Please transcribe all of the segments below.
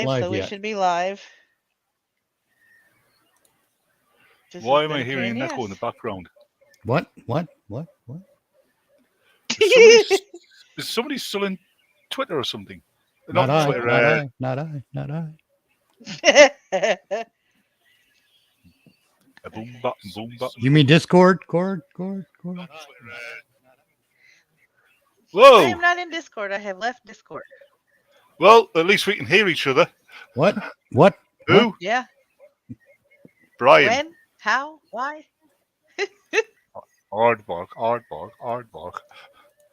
live so we yet. should be live. This Why has am I been a hearing pain an in echo in the the background? What? Is somebody still in Twitter or something? Not I. Twitter. Not I. ass. A boom button, boom button. You mean Discord? Cord. Whoa! I am not in Discord. I have left Discord. Well, at least we can hear each other. What? Who? Yeah. Brian. When? How? Why? Aardvark.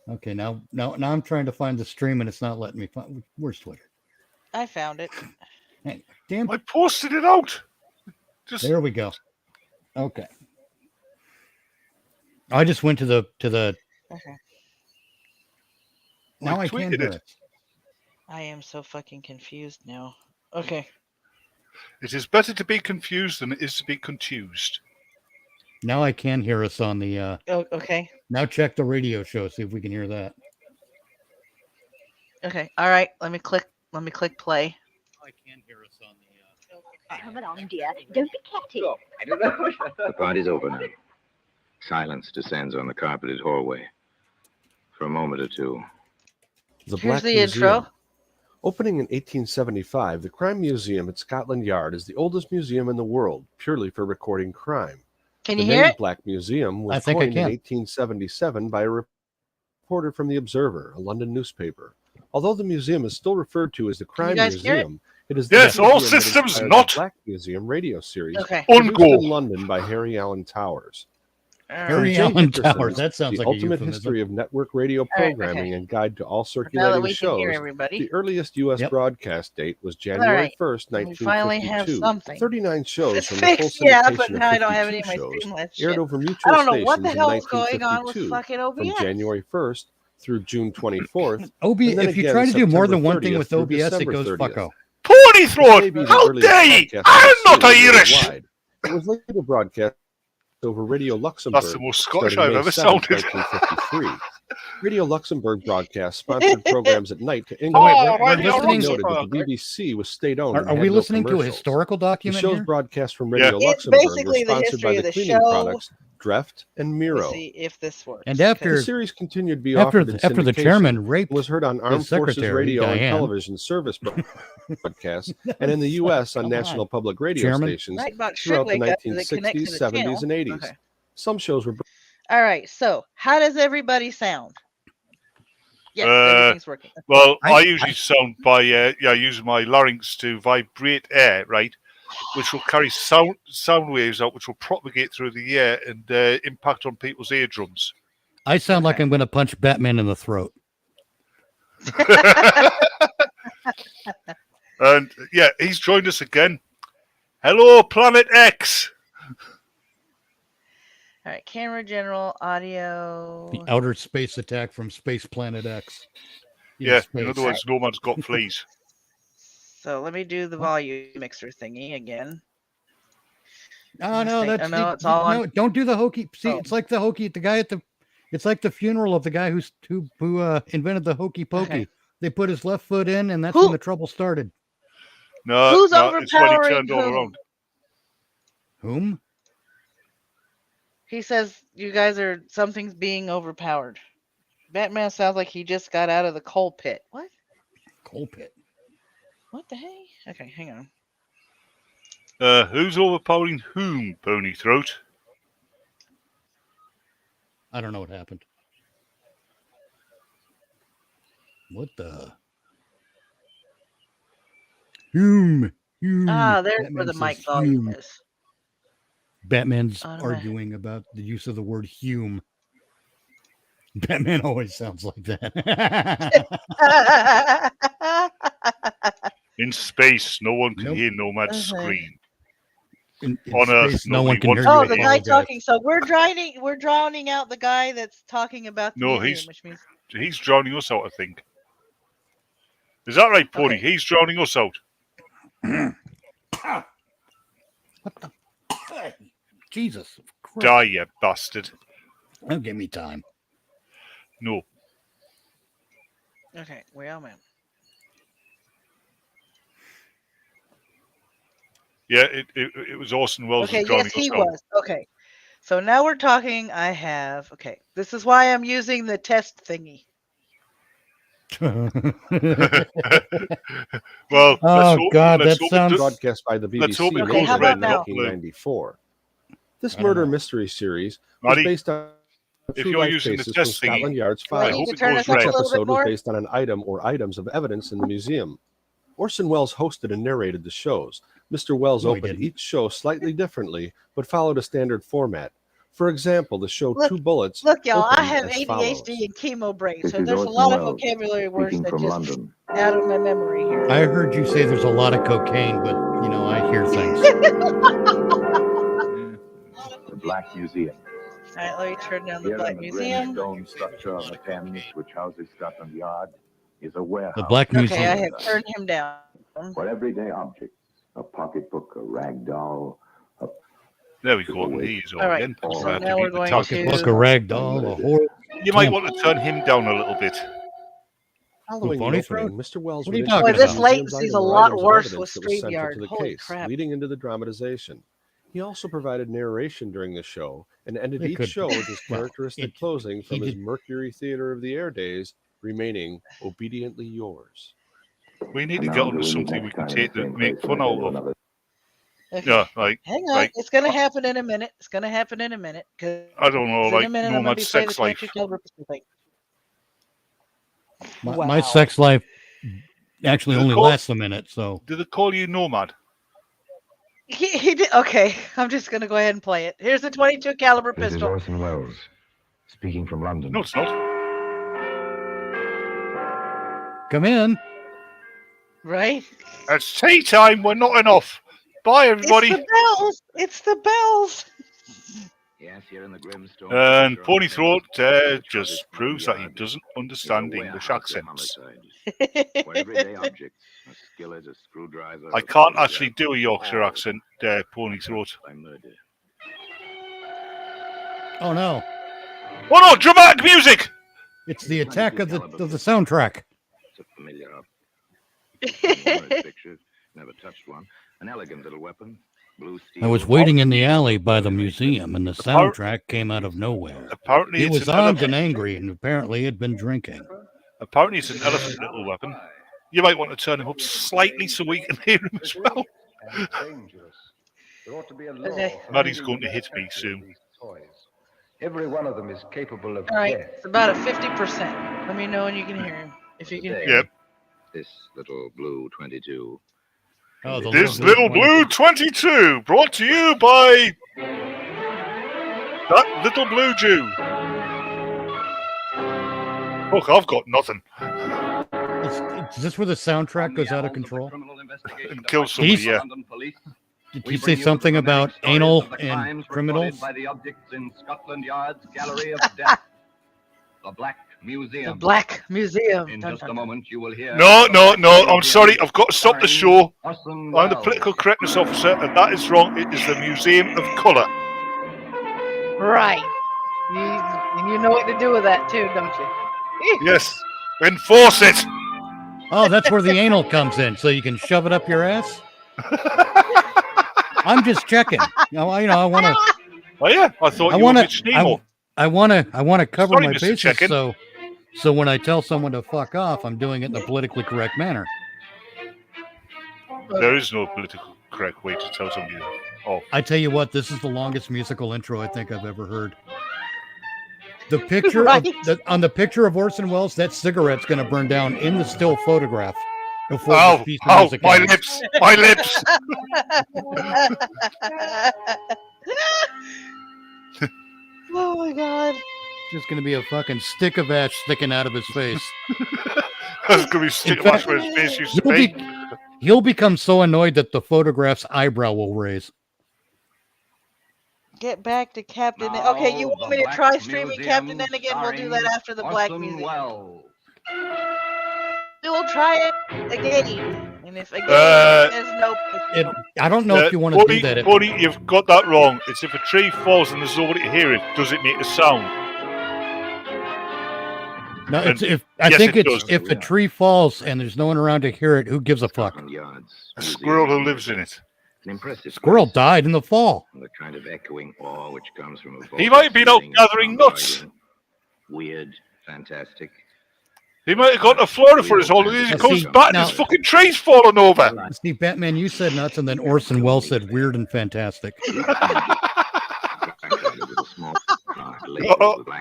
Okay, now I'm trying to find the stream and it's not letting me find. Where's Twitter? I found it. Hey, damn. I posted it out. There we go. Okay. I just went to the. Okay. Now I can hear it. I am so fucking confused now. Okay. It is better to be confused than it is to be confused. Now I can hear us on the. Oh, okay. Now check the radio show. See if we can hear that. Okay. All right. Let me click play. I can hear us on the. Come along, dear. Don't be catty. I don't know. The party's over now. Silence descends on the carpeted hallway. For a moment or two. The Here's Black the Museum. intro. Opening in 1875, the Crime Museum at Scotland Yard is the oldest museum in the world, purely for recording crime. Can The you hear name it? Black Museum was I think I coined in can. 1877 by a reporter from The Observer, a London newspaper. Although the museum is still referred to as the Crime guys hear it? Museum, it is Yes, the all museum that systems inspired not. the Black Museum radio series Okay. On produced go. in London by Harry Allen Towers. Harry Jay Allen Dickerson's Towers. That sounds The like a Ultimate euphemism. History of Network Radio right, Programming okay. and Guide to All Now that Circulating we can hear Shows, everybody. the earliest U.S. Yep. broadcast date was January right. 1st, We finally have 1952. something. 39 shows It's from the full fixed, yeah, syndication but now I don't have of any of my 52 shows Streamlabs aired shit. over I mutual don't know what the stations in hell is going on with 1952 fucking from OBS. January 1st through June 24th. OB. and then If you again try to do more September than one thing 30th with through OBS, it December goes 30th. fucko. Pony This throat! may be the How earliest dare you! broadcast I'm of the not series Irish! worldwide. It was later broadcast over Radio Luxembourg. That's the most Scottish starting I've May ever 7th, sounded. 1953. Radio Luxembourg broadcast sponsored programs at night to Oh, England. wait, Oh, we're It should be listening. noted that the BBC was state-owned and Are had we no listening to a commercials. historical The document show's here? broadcast from Radio Yeah. It's Luxembourg were basically the sponsored by history the of the cleaning show. products Dreft and Let's Miro. see if this works. And The after series continued to be after offered in after the syndication chairman raped and was heard on his Armed Forces secretary, Radio Diane. and Television Service broadcasts, and in the U.S. on Come National on. Public Radio Chairman. stations Nightbot should throughout the wake up as it connects 1960s, to the 70s, channel. and 80s. Okay. Some shows were All right. So, how does everybody sound? Yes, Uh, everything's working. Well, I usually sound by using my larynx to vibrate air, right, which will carry sound waves out, which will propagate through the air and impact on people's eardrums. I sound like I'm going to punch Batman in the throat. And yeah, he's joined us again. Hello, Planet X. All right. Camera, general, audio. The outer space attack from Space Planet X. In Yeah, space. in other words, no man's got fleas. So let me do the volume mixer thingy again. Oh no, that's no, it's all on. no. Don't do the hokey. See, Oh. it's like the hokey. The guy at the. It's like the funeral of the guy who invented the hokey pokey. Okay. They put his left foot in, and that's Who- when the trouble started. No, Who's it's when he overpowering turned all who? around. Whom? He says you guys are something's being overpowered. Batman sounds like he just got out of the coal pit. What? Coal pit. What the hey? Okay, hang on. Who's overpowering whom, Pony Throat? I don't know what happened. What the? Hume. Ah, there's Batman where the says mic volume Hume. is. Batman's Automatic. arguing about the use of the word Hume. Batman always sounds like that. In space, no one can Nope. hear Nomad's Uh-huh. scream. In On Earth, space, no one nobody can wants hear to you. Oh, the guy apologize. talking. So we're drowning out the guy that's talking about the No, museum, he's- which means He's drowning us out, I think. Is that right, Pony? Okay. He's drowning us out. What the? Jesus Christ. Die, you bastard. Don't give me time. No. okay. Well, man. Yeah, it was Orson Welles. Okay, and Johnny yes, he Knoxville. was. Okay. So now we're talking. Okay. This is why I'm using the test thingy. Well, Oh, God, let's that hope sounds- Broadcast by the BBC Let's hope it Okay, goes how originally about in now? 1994. This I don't murder know. mystery series was Maddie, based on a if true you're life using the cases from test thingy, Scotland Yard's Do I I need files. hope to it turn goes this up Each a red. little bit episode was more? based on an item or items of evidence in the museum. Orson Welles hosted and narrated the shows. Mr. Welles No, he opened didn't. each show slightly differently, but followed a standard format. For example, the show Look- Two Bullets Look, y'all, I opened have as ADHD follows. and chemo brain, This so is there's a Orson lot of Welles, vocabulary words speaking that from just London. out of my memory here. I heard you say there's a lot of cocaine, but you know, I hear things. The Black Museum. All right, let me turn down the Here Black in the Museum. grim stone structure on the Thames, which houses Scotland Yard, is a warehouse. The Black Okay, I Museum. have turned him down. For everyday objects, a pocketbook, a rag doll, There we go. And he's All right, again. so I have to now beat we're the going target. to- Pocketbook, a rag doll, a horse. You might want to turn him down a little bit. Following the Funny opening, throat? Mr. Wells What are you would talking Boy, introduce this about? the museum's latency's item a or lot items of worse evidence with that was central StreamYard. to the Holy case, crap. leading into the dramatization. He also provided narration during the show and ended It each could- show with his well, characteristic it- closing from he his did- Mercury Theater of the Air days, remaining obediently yours. We need to And get now onto do we something next we can time take the to same make place fun when I out tell you of. another Okay. Yeah, like Hang on, like- it's gonna happen in a minute. It's gonna happen in a minute. 'Cause I don't know, in a like minute, I'm gonna Nomad be playing the sex life. 22 caliber pistol thing. My Wow. sex life actually Is it only called- lasts a minute, so Did they call you Nomad? He did. Okay, I'm just gonna go ahead and play it. Here's the 22 caliber This is pistol. Orson Welles, speaking from London. No, it's not. come in. Right? It's tea time. We're not enough. Bye, everybody. It's the bells. It's the bells. Yes, here in the grim stone And structure on Pony the Throat Thames, which just houses proves that Scotland he Yard, doesn't is a understand English warehouse of accents. homicide. For everyday objects, a skillet, a screwdriver. I a can't photograph, actually do a Yorkshire all accent, Pony Throat. by murder. Oh no, Oh no, dramatic music! it's the attack of the soundtrack. It's a familiar object. Picture, never touched one. An elegant little weapon. Blue steel. I was waiting in the alley by the museum, and the soundtrack came out of nowhere. Apparently, It it's was an armed and elephant. angry, and apparently had been drinking. Apparently, it's an elephant little weapon. You might want to turn him up slightly so we can hear him as well. There ought to be a law Okay. for Maddie's any going to hit me manufacturer of soon. these toys. Every one of them is capable of All right, death. it's about a 50%. Let me know when you can hear him. If you can hear him. Yep. This little blue 22. Oh, the This little blue 22, brought to you by that little blue Jew. Look, I've got nothing. Is this where the soundtrack goes out of control? And kill somebody, yeah. Did you say something about anal and criminals? By the objects in Scotland Yard's Gallery of Death, the Black Museum. The Black Museum. In Dun, just dun, a dun. moment, you will hear. No, I'm sorry. I've got to stop the show. Orson I'm the Welles. political correctness officer, and that is wrong. It is the Museum of Colour. Right. And you know what to do with that too, don't you? Yes. Enforce it. Oh, that's where the anal comes in, so you can shove it up your ass. I'm just checking. I want to. Oh yeah, I thought I you want were Mitch to. Nemo. I want to cover Sorry, my Mr. bases. Chicken. So when I tell someone to fuck off, I'm doing it in the politically correct manner. There is no political correct way to tell somebody that. Oh, I tell you what, this is the longest musical intro I think I've ever heard. The picture Right. on the picture of Orson Welles, that cigarette's going to burn down in the still photograph before ow, this piece of ow, music my ends. lips, my lips. Oh my god. Just going to be a fucking stick of ash sticking out of his face. That's gonna be stick of ash where his face used to He'll, be. be, he'll become so annoyed that the photograph's eyebrow will raise. Get back to Captain. Now, Okay, you want the me to Black try streaming Museum Captain N again? We'll do that starring after the Black Orson Museum. Welles. We will try it again. And if again says nope, it's nope. I don't know if you want to Buddy, do that. Buddy, you've got that wrong. It's if a tree falls and there's nobody to hear it, does it make a sound? No, it's And- if I yes, think it it's does. if a tree falls and there's no one around to hear it, who gives a fuck? Scotland Yard's A Museum squirrel who of lives in it. An impressive Squirrel place, died in the fall. and the kind of echoing awe which comes from a He might have been out vaulted gathering ceiling, nuts. sound weird, fantastic. He might have gone to Florida for his holidays. He Now, comes see, back and now- his fucking tree's falling over. See, Batman, you said nuts, and then Orson Welles said weird and fantastic.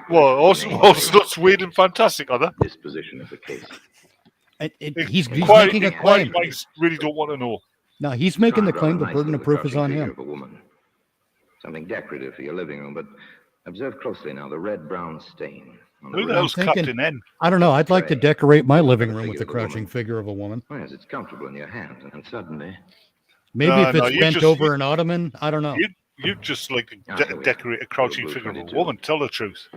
Well, also nuts weird and fantastic, are they? Disposition of the case. He's Inquiry making a claim. minds really don't want to know. No, he's making the Rather claim the nice burden of little proof is on crouching him. figure of a woman. Something decorative for your living room, but observe closely now the red-brown stain. on Who the red. hell's thinking- Captain N? I don't know. I'd like to Tray. decorate my living room Figure with the of a woman. crouching figure of a woman. Oh, yes, it's comfortable in your hand, and suddenly... Maybe No, if no, it's you bent just- over an ottoman. I don't know. You just like to Ah, here we are. decorate a crouching Blue figure of a 22. woman. Tell the truth.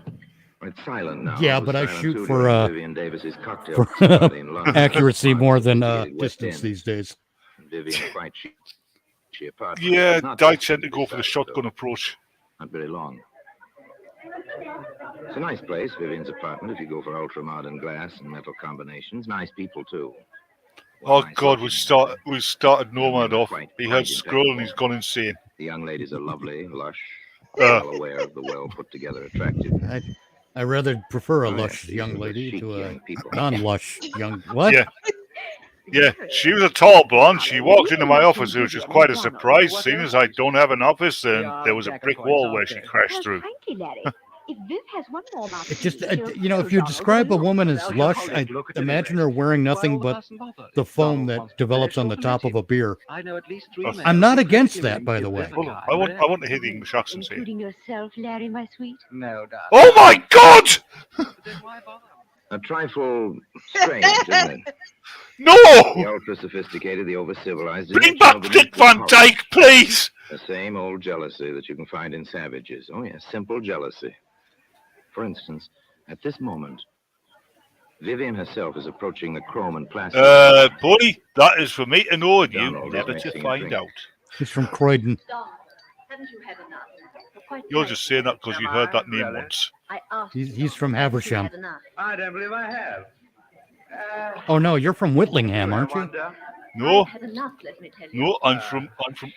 It's silent now. Yeah, It was but I silent shoot too for, during Vivian Davis's cocktail for party in London. accuracy more than Located West distance End. these days. Vivian quite she apart. Yeah, Not I destined tend to be go for the silent, shotgun though. approach. Not very long. It's a nice place, Vivian's apartment, if you go for ultra-modern glass and metal combinations. Nice people, too. Oh Nice God, looking. we started Nomad off. Quite He had Skrull and impeccable. he's gone insane. The young ladies are lovely, lush, Uh. well aware of the well-put-together attractive. I rather prefer a Oh, lush yes, these young are the lady chic to a young people. non-lush young. What? Yeah. Yeah, she was a tall blonde. She walked into my office, which was quite a surprise, seeing as I don't have an office and there was a brick wall where she crashed through. Frankly, Larry, if Viv has one more mouth, It just, you know, if you describe a woman as lush, I imagine her wearing nothing but the foam that develops on the top of a beer. I know at least Oh. I'm not against that, by the way. Hold on, I want to hear the English accent here. including yourself, Larry, my sweet. No, darling. Oh my God! Then why bother? A trifle strange, isn't it? No! The ultra-sophisticated, the over-civilized. Bring each back of them Dick equal Van horror. Dyke, please! The same old jealousy that you can find in savages. Oh, yes, simple jealousy. For instance, at this moment, Vivian herself is approaching the chrome and plastic. Boy, that is for me to know and you Donald is never to mixing a find drink. out. He's from Croydon. Haven't you had enough? Quite You're right. just saying that because you heard that name once. I asked He's you, from haven't you Haversham. had enough? I don't believe I have. Oh no, you're from Whitlingham, aren't you? No, I've had enough, let me tell you. no, I'm from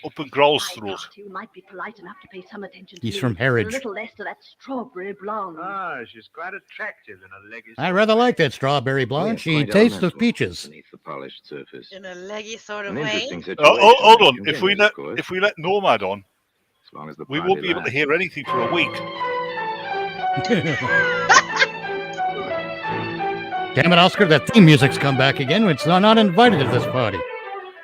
Upper Growls I Road. thought you might be polite enough to pay some attention to He's me. from And a Harwich. little less to that strawberry blonde. Ah, she's quite attractive in a leggy. I rather like that strawberry blonde. Yes, She quite tastes of elemental peaches. Beneath the polished surface. In a leggy sort of An way. interesting situation. Hold on, which if we continues, let of course, if we let Nomad on, as long as the we party won't be able to lasts. hear anything for a week. Damn it, Oscar, that theme music's come back again. It's not invited at this party.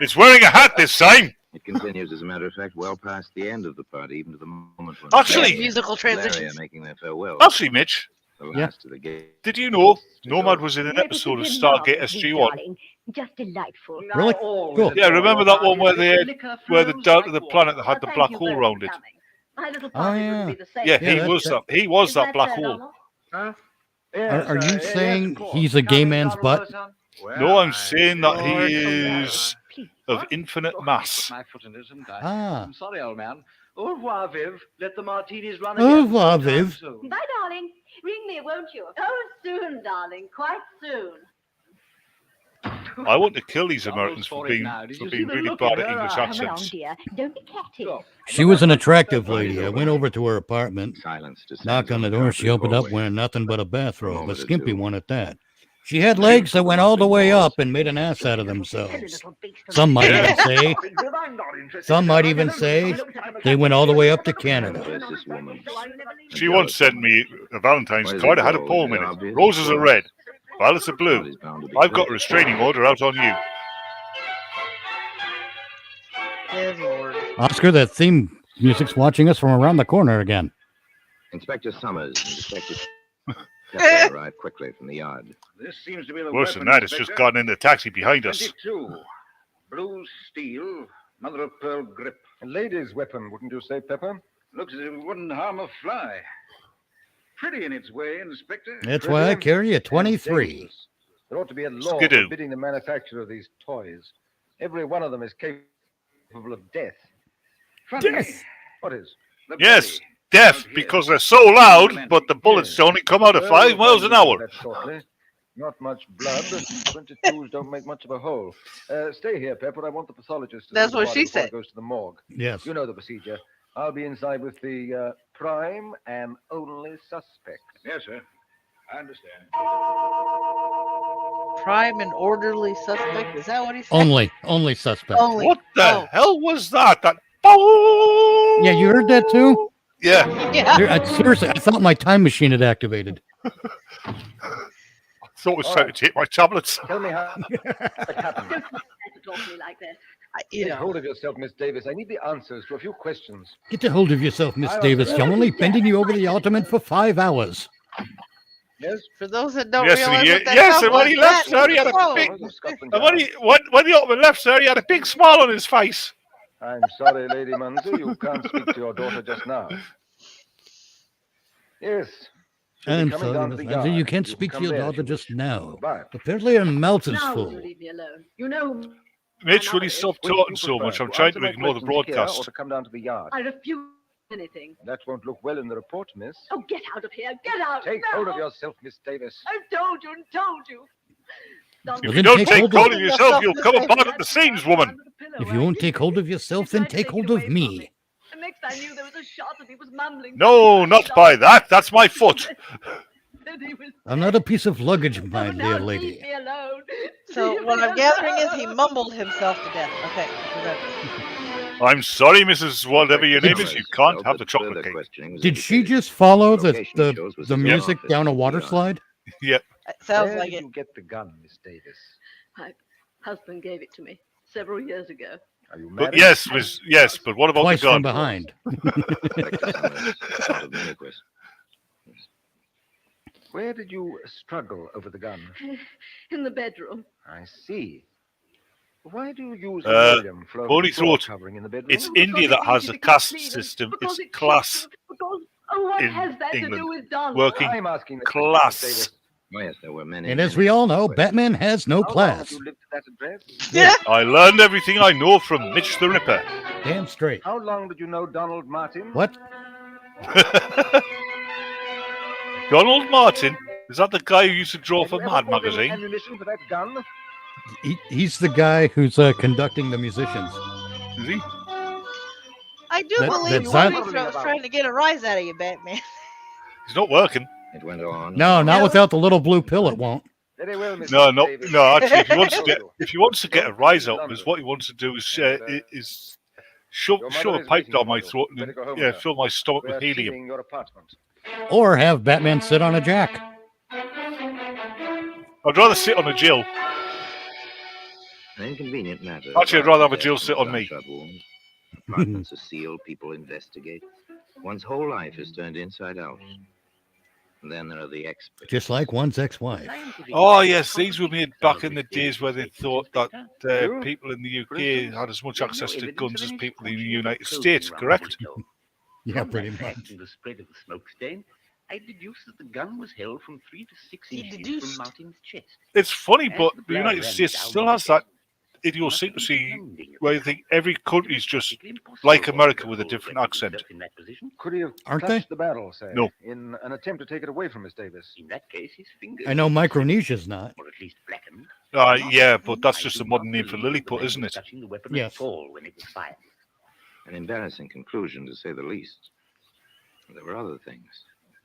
It's wearing a hat this time. It continues, as a matter of fact, well past the end of the party, even to the moment when Actually- Musical Larry are transitions. making their farewell. Actually, Mitch, The Yeah. last of the game. did you know Nomad was in an episode of Stargate SG-1? Darling. Just delightful. Really? Cool. Yeah, remember that one where they down to the planet that had the black hole around it? My little Oh, party yeah. wouldn't be the same. Yeah, Yeah, he was Is that black fair, hole. Donald? Huh? Are you yes, saying of course. he's a gay Come in, man's Donald, butt? son. Well, No, I'm I- saying that he Lord, is Please. of What? infinite mass. My foot in it, haven't I? Ah. I'm sorry, old man. Au revoir, Viv. Let the martinis run Au again revoir, sometime Viv. soon. Bye, darling. Ring me, won't you? Oh, soon, darling. Quite soon. I want to kill these Donald's Americans for for it being now. Did for you being see the really look bad in at her English eyes? Come along, accents. dear. Don't be catty. Look, She was an attractive lady. I went over to her apartment. Silence descends Knocked on the door. She carpeted opened up hallway. wearing nothing but a bathrobe, a moment or skimpy two. one at that. She had legs that went all the way up and made an ass out of themselves. Some might even say, some might even say, they went all the way up to Canada. Versus woman. She once sent me a Valentine's Why does card. it I had a go? poem Is in it it. obvious? Roses are red, violets are blue. Body's bound to be I've got a good. restraining order out on you. Good lord. Oscar, that theme music's watching us from around the corner again. Inspector Summers and Detective Kepler arrived quickly from the yard. This seems to be the Worse than weapon, that, it's just Inspector. gotten in the taxi behind us. 22. Blue steel, mother of pearl grip. A lady's weapon, wouldn't you say, Pepper? Looks as if it wouldn't harm a fly. Pretty in its way, Inspector. That's why I carry a And 23. dangerous. There ought to be a law Skidoo. forbidding the manufacture of these toys. Every one of them is capable of death. Funny. Yes. What is? The Yes, body. deaf because they're so loud, but the bullets only come out at 5 miles an hour. That shortly. Not much blood. 22s don't make much of a hole. Stay here, Pepper. I want the pathologist to That's see the what body she before said. it goes to the morgue. Yes. You know the procedure. I'll be inside with the prime and only suspect. Yes, sir. I understand. Prime and orderly suspect. Is that what he said? Only suspect. Only. What the Oh. hell was that? That. Yeah, you heard that too? Yeah. Yeah. Seriously, I thought my time machine had activated. I thought it was trying to take my tablets. Tell me how it happened. Don't talk to me like that. You Get know. hold of yourself, Miss Davis. I need the answers to a few questions. Get a hold of yourself, Miss I'll Davis. answer I'm only bending you over the ottoman for 5 hours. Yes? For those that don't Yes, realize and what that yes, sounds and when like, he left, that sir, he had is a so. big. Scotland And Yard. when the ottoman left, sir, he had a big smile on his face. I'm sorry, Lady Munzer, you can't speak to your daughter just now. Yes. she'll be I'm coming sorry, down to Miss the Ramsey, yard. you can't can speak to come your there if daughter you just wish. now. Goodbye. Apparently her mouth is Now will full. you leave me alone? You know. Mitch, will you stop Which do talking you so prefer, much? I'm to trying answer to my ignore the questions here broadcast. Or to come down to the yard. I refuse anything. That won't look well in the report, miss. Oh, get out of here. Get out. Take now. hold of yourself, Miss Davis. I've told you and told you. Well, If then you don't take take hold hold of of yourself, you'll come apart at the seams, woman. If you won't take hold of yourself, then take hold of me. And next I knew there was a shot and he was mumbling. No, not by that. That's my foot. I'm not a piece of luggage, my Oh, dear now leave lady. me alone. So Leave what me I'm gathering is he alone. mumbled himself to death. Okay. Remember. I'm sorry, Mrs. Whatever your name is, you can't have the chocolate cake. Did she just follow the the music down a water slide? Yeah. Sounds Where like did it. you get the gun, Miss Davis? My husband gave it to me several years ago. Are you But married? yes, but what about Twice the gun? from behind. Where did you struggle over the gun? In the bedroom. I see. Why do you use Uh, linoleum floor Bony floor throat. covering in the bedroom? It's Because India that it's has easy a to caste keep clean and system. because It's it class. keeps you- Because, what in has that to England. do with Donald? Working I'm asking the class. question, Miss Davis. Oh, yes, there were many. And as we all know, Batman has no How long have class. you lived at that address? Yeah. I learned everything I know from Mitch the Ripper. Damn straight. How long did you know Donald Martin? What? Donald Martin? Is that the guy who used to draw Have for you ever Mad bought any magazine? ammunition for that gun? He's the guy who's conducting the musicians. Is he? I do That- believe that's Bobby that- Throat's trying to get a rise out of you, Batman. He's not working. It went on. No, not without the little blue pill. It won't. Very well, Mr. No, Davis. actually, if he wants to get a rise out of us, what he wants to do is shove a pipe down my throat and then, fill my stomach We're with helium. sealing your apartment. Or have Batman sit on a jack. I'd rather sit on a Jill. An inconvenient matter. Actually, I'd rather have a Jill sit on me. Apartments are sealed, people investigate. One's whole life is turned inside out. And then there are the experts. Just like one's ex-wife. Oh, yes, these were made back in the days where they thought that people in the UK had as much access to guns as people in the United States, correct? Yeah, From pretty that much. fact and the spread of the smoke stain, I deduced that the gun was held from 3 to 6 He inches deduced. from Martin's chest. It's funny, As but the the blood United ran States down still the has that chest, idiosyncrasy nothing where you think every country's just practically impossible like for America the with a whole different weapon accent. himself in that position. Could he have Aren't touched they? the barrel, say, No. in an attempt to take it away from Miss Davis? In that case, his fingers I know were Micronesia's not. or at least blackened. Yeah, but that's I just do a modern not name for believe the Lilliput, man isn't was it? touching the weapon Yes. at all when it was fired. An embarrassing conclusion, to say the least. There were other things.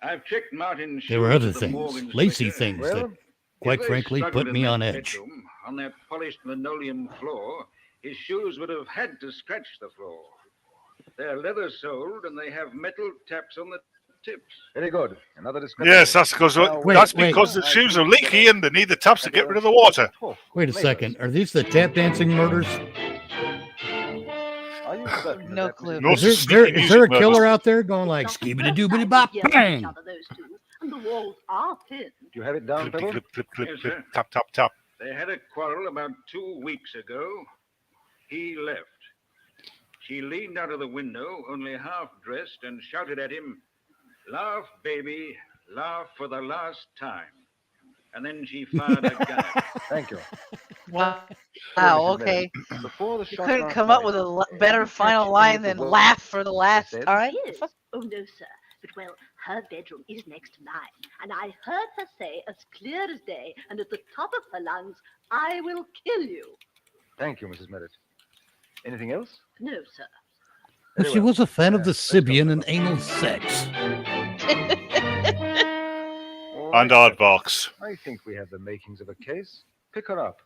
I've checked Martin's There were shoes other at the things, morgue lacy inspector. things Well, that, quite If they frankly, struggled put in me that on edge. bedroom, on that polished linoleum floor, his shoes would have had to scratch the floor. They're leather soled and they have metal taps on the tips. Very good. Another discrepancy. Yes, that's because Now, that's wait. because the shoes are leaky and they need the taps to get rid of the water. Wait a second. Are these the tap dancing murders? Are you certain No that clue. No, Is there, it's there, sneaky is there a music killer murders. out there going like skibidi doobity bop Yes, bang? each other, those two. And the walls are thin. Do you have it down, Clip, Pebble? clip, clip, clip, Yes, clip, sir. tap, tap, tap. They had a quarrel about 2 weeks ago. He left. She leaned out of the window, only half dressed, and shouted at him, "Laugh, baby, laugh for the last time." And then she fired a gun. Thank you. Wow. Mrs. Okay. Miller, before the You shot couldn't last come up night, with a did better you final catch any line of the than words laugh for the last said? time. Yes. Oh, no, sir. But, well, Her bedroom is next to mine, and I heard her say as clear as day and at the top of her lungs, I will kill you. Thank you, Mrs. Merritt. Anything else? No, sir. Well, Very she well. was a fan of the Let's go, Sibian and Pepper. anal sex. All And right, Pepper. Aardvarks. I think we have the makings of a case. Pick her up.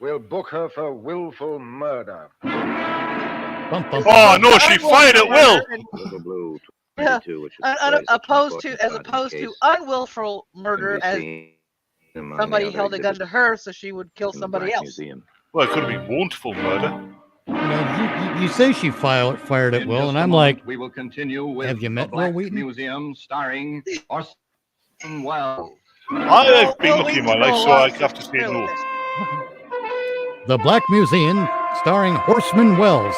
We'll book her for willful murder. Bum, bum, Oh, bum. no, she fired at will. Little Blue Yeah, 22, which is the opposed place to, as important opposed case, to unwillful can murder, be as seen among somebody the other held a gun to exhibits her so she would kill in the somebody Black else. Museum. Well, it could have been wantful murder. You know, you say she fired at In will, just and a I'm moment, like, we will continue with have you the met Will Black Wheaton? Museum starring Orson Welles. I've been Will lucky in my Wheaton's life, no so I longer have to say really no. this. The Black Museum, starring Horseman Wells.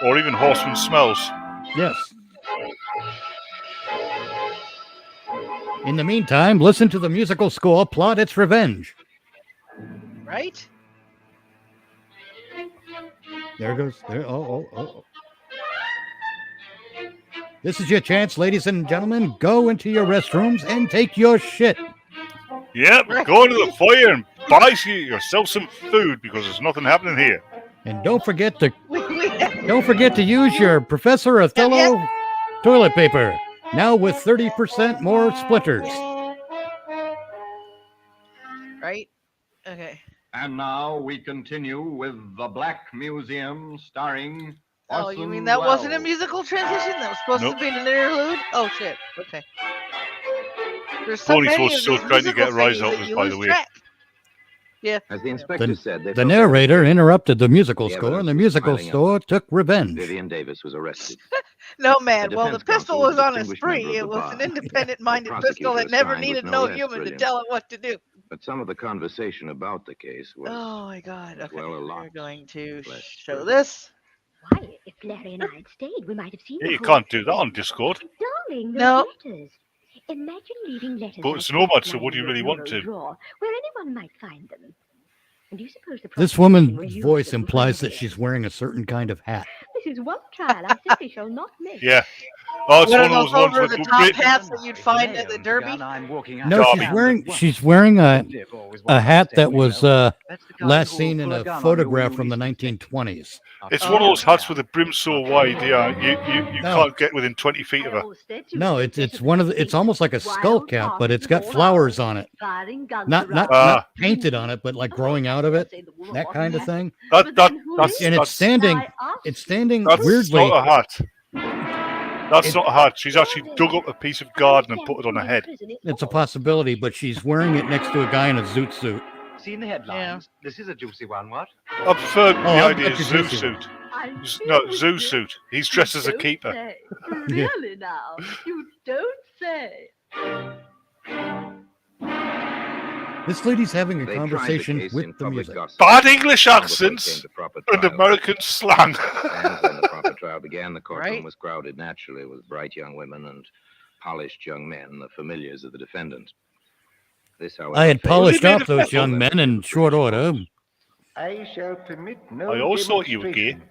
Or even Horseman Smells. Yes. In the meantime, listen to the musical score, Plot Its Revenge. Right? There goes. There. Oh. This is your chance, ladies and gentlemen. Go into your restrooms and take your shit. Yep, go to the fire and buy yourself some food because there's nothing happening here. And don't forget to use your Professor Othello toilet paper. Now with 30% more splinters. Right? Okay. And now we continue with the Black Museum starring Oh, Orson you mean that wasn't a Welles. musical transition? That was supposed Nope. to be an interlude? Oh, shit. Okay. There's so Tony's many was of still these trying to musical get Rise things Out, that you by the lose way. track. Yeah. As the inspector said, they The felt there narrator was- interrupted the musical The score, and the evidence was musical piling up. score took revenge. Vivian Davis was arrested. No, man. The Well, the defense pistol counsel was was a on a distinguished member spree. of It the was an bar. independent-minded The pistol that prosecutor never assigned was needed no no less human to brilliant. tell it what to do. But some of the conversation about the case was, Oh, my God. Okay. well, a lot We're going to less show brilliant. this. Why, if Larry and I had stayed, we might have seen Yeah, the you whole can't do that thing. on Discord. Darling, those No. letters. Imagine leaving letters But like it's that nomad, so lying what do you in really your want bureau to? drawer, where anyone might find them. And do you suppose the This prosecution will woman's use voice them for implies that evidence? she's wearing a certain kind of hat. This is one trial I simply shall not miss. Yeah. Oh, it's One one of of those those ones over with the top bit. hats that you'd find at the Derby. No, Derby. she's wearing a hat that was last seen in a photograph from the 1920s. It's one of those hats with a brim so wide, yeah, you No. can't get within 20 feet of her. No, it's almost like a skull cap, but it's got flowers on it. Not Ah. painted on it, but like growing out of it, that kind of thing. That's And it's standing That's weirdly. not a hat. That's not a hat. She's actually dug up a piece of garden and put it on her head. It's a possibility, but she's wearing it next to a guy in a zoot suit. Seen the headlines? This is a juicy one, what? I prefer the I idea bet of you zoo do. suit. No, zoo suit. He's dressed as a keeper. Yeah. Really now? You don't say. This lady's having a They tried the conversation case with in the public music. gossip. Bad English Long before it accents came to proper and trial. American slang. And when the proper trial began, the courtroom Right. was crowded naturally with bright young women and polished young men, the familiars of the defendant. This, however, I had failed polished to off those young men in short order. I shall permit no I always thought you were gay. demonstrations.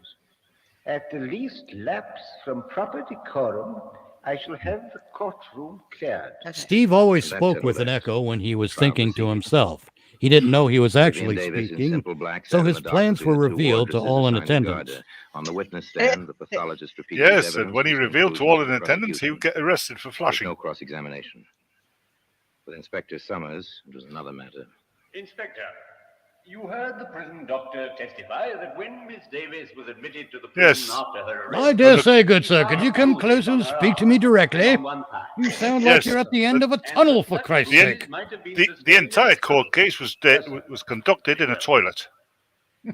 At the least lapse from proper decorum, I shall have the courtroom cleared. Steve always That spoke settled with an that. echo when he was Trial thinking to proceedings. himself. He didn't know he was actually Vivian Davis in speaking, simple black so sat in his the dock plans between were the two revealed to wardresses all in assigned to attendance. guard her. On the witness stand, the pathologist repeated Yes, his and evidence, when he his revealed to conclusions all of in the attendance, he would get arrested for There was flashing. no cross-examination. With Inspector Summers, it was another matter. Inspector, you heard the prison doctor testify that when Miss Davis was admitted to the prison Yes. after her arrest... I dare say, good sir, could you come closer and speak to me directly? You sound like Yes. you're at the end of a tunnel, for Christ's The, sake. the entire court case was conducted in a toilet.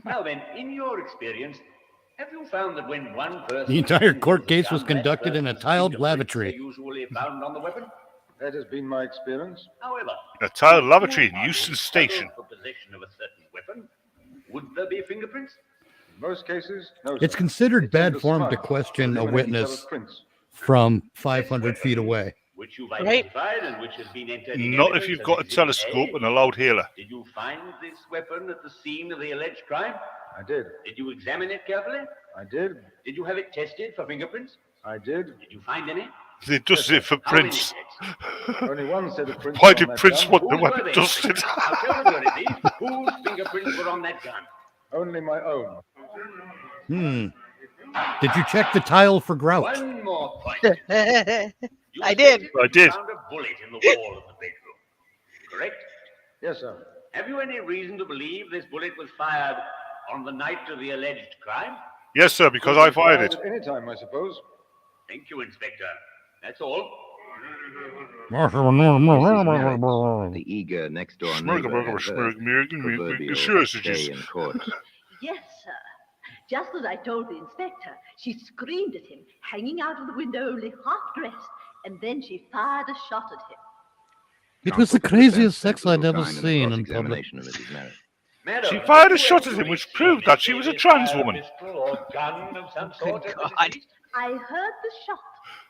Now then, in your experience, have you found that when one person... The entire court uses a case was gun, that conducted in a person's tiled fingerprints lavatory. are usually found on the weapon? That has been my experience. However... A tiled if lavatory in you are Euston entitled Station. for possession of a certain weapon, would there be fingerprints? In most cases, no. It's sir. considered It's in bad the form to smart. question a Everyone witness has prints. from 500 feet away. Which you've Right. identified and which has been entered in Not if evidence you've as got a Exhibit telescope A. and a loud hailer. Did you find this weapon at the scene of the alleged crime? I did. Did you examine it carefully? I did. Did you have it tested for fingerprints? I did. Did you find any? They dusted it for How many Prince. sets? Only one set of prints Why on did that Prince gun. want the Whose one were they? dusted? Now tell the jury, please, whose fingerprints were on that gun? Only my own. Did you check the tile for grout? One more point. You I did. stated I you did. found a bullet in the wall of the bedroom. Correct? Yes, sir. Have you any reason to believe this bullet was fired on the night of the alleged crime? Yes, sir, because I fired it. At any time, I suppose. Thank you, Inspector. That's all. Mrs. Merritt, the eager next-door neighbor, has her proverbial day in court. Yes, sir. Just as I told the inspector, she screamed at him, hanging out of the window only half dressed, and then she fired a shot at him. It was the craziest sex I'd ever seen in public. Of Mrs. Merritt. Madam, She fired a shot at him, which proved that she was a trans woman. Pistol or gun of some sort at the God. deceased? I heard the shot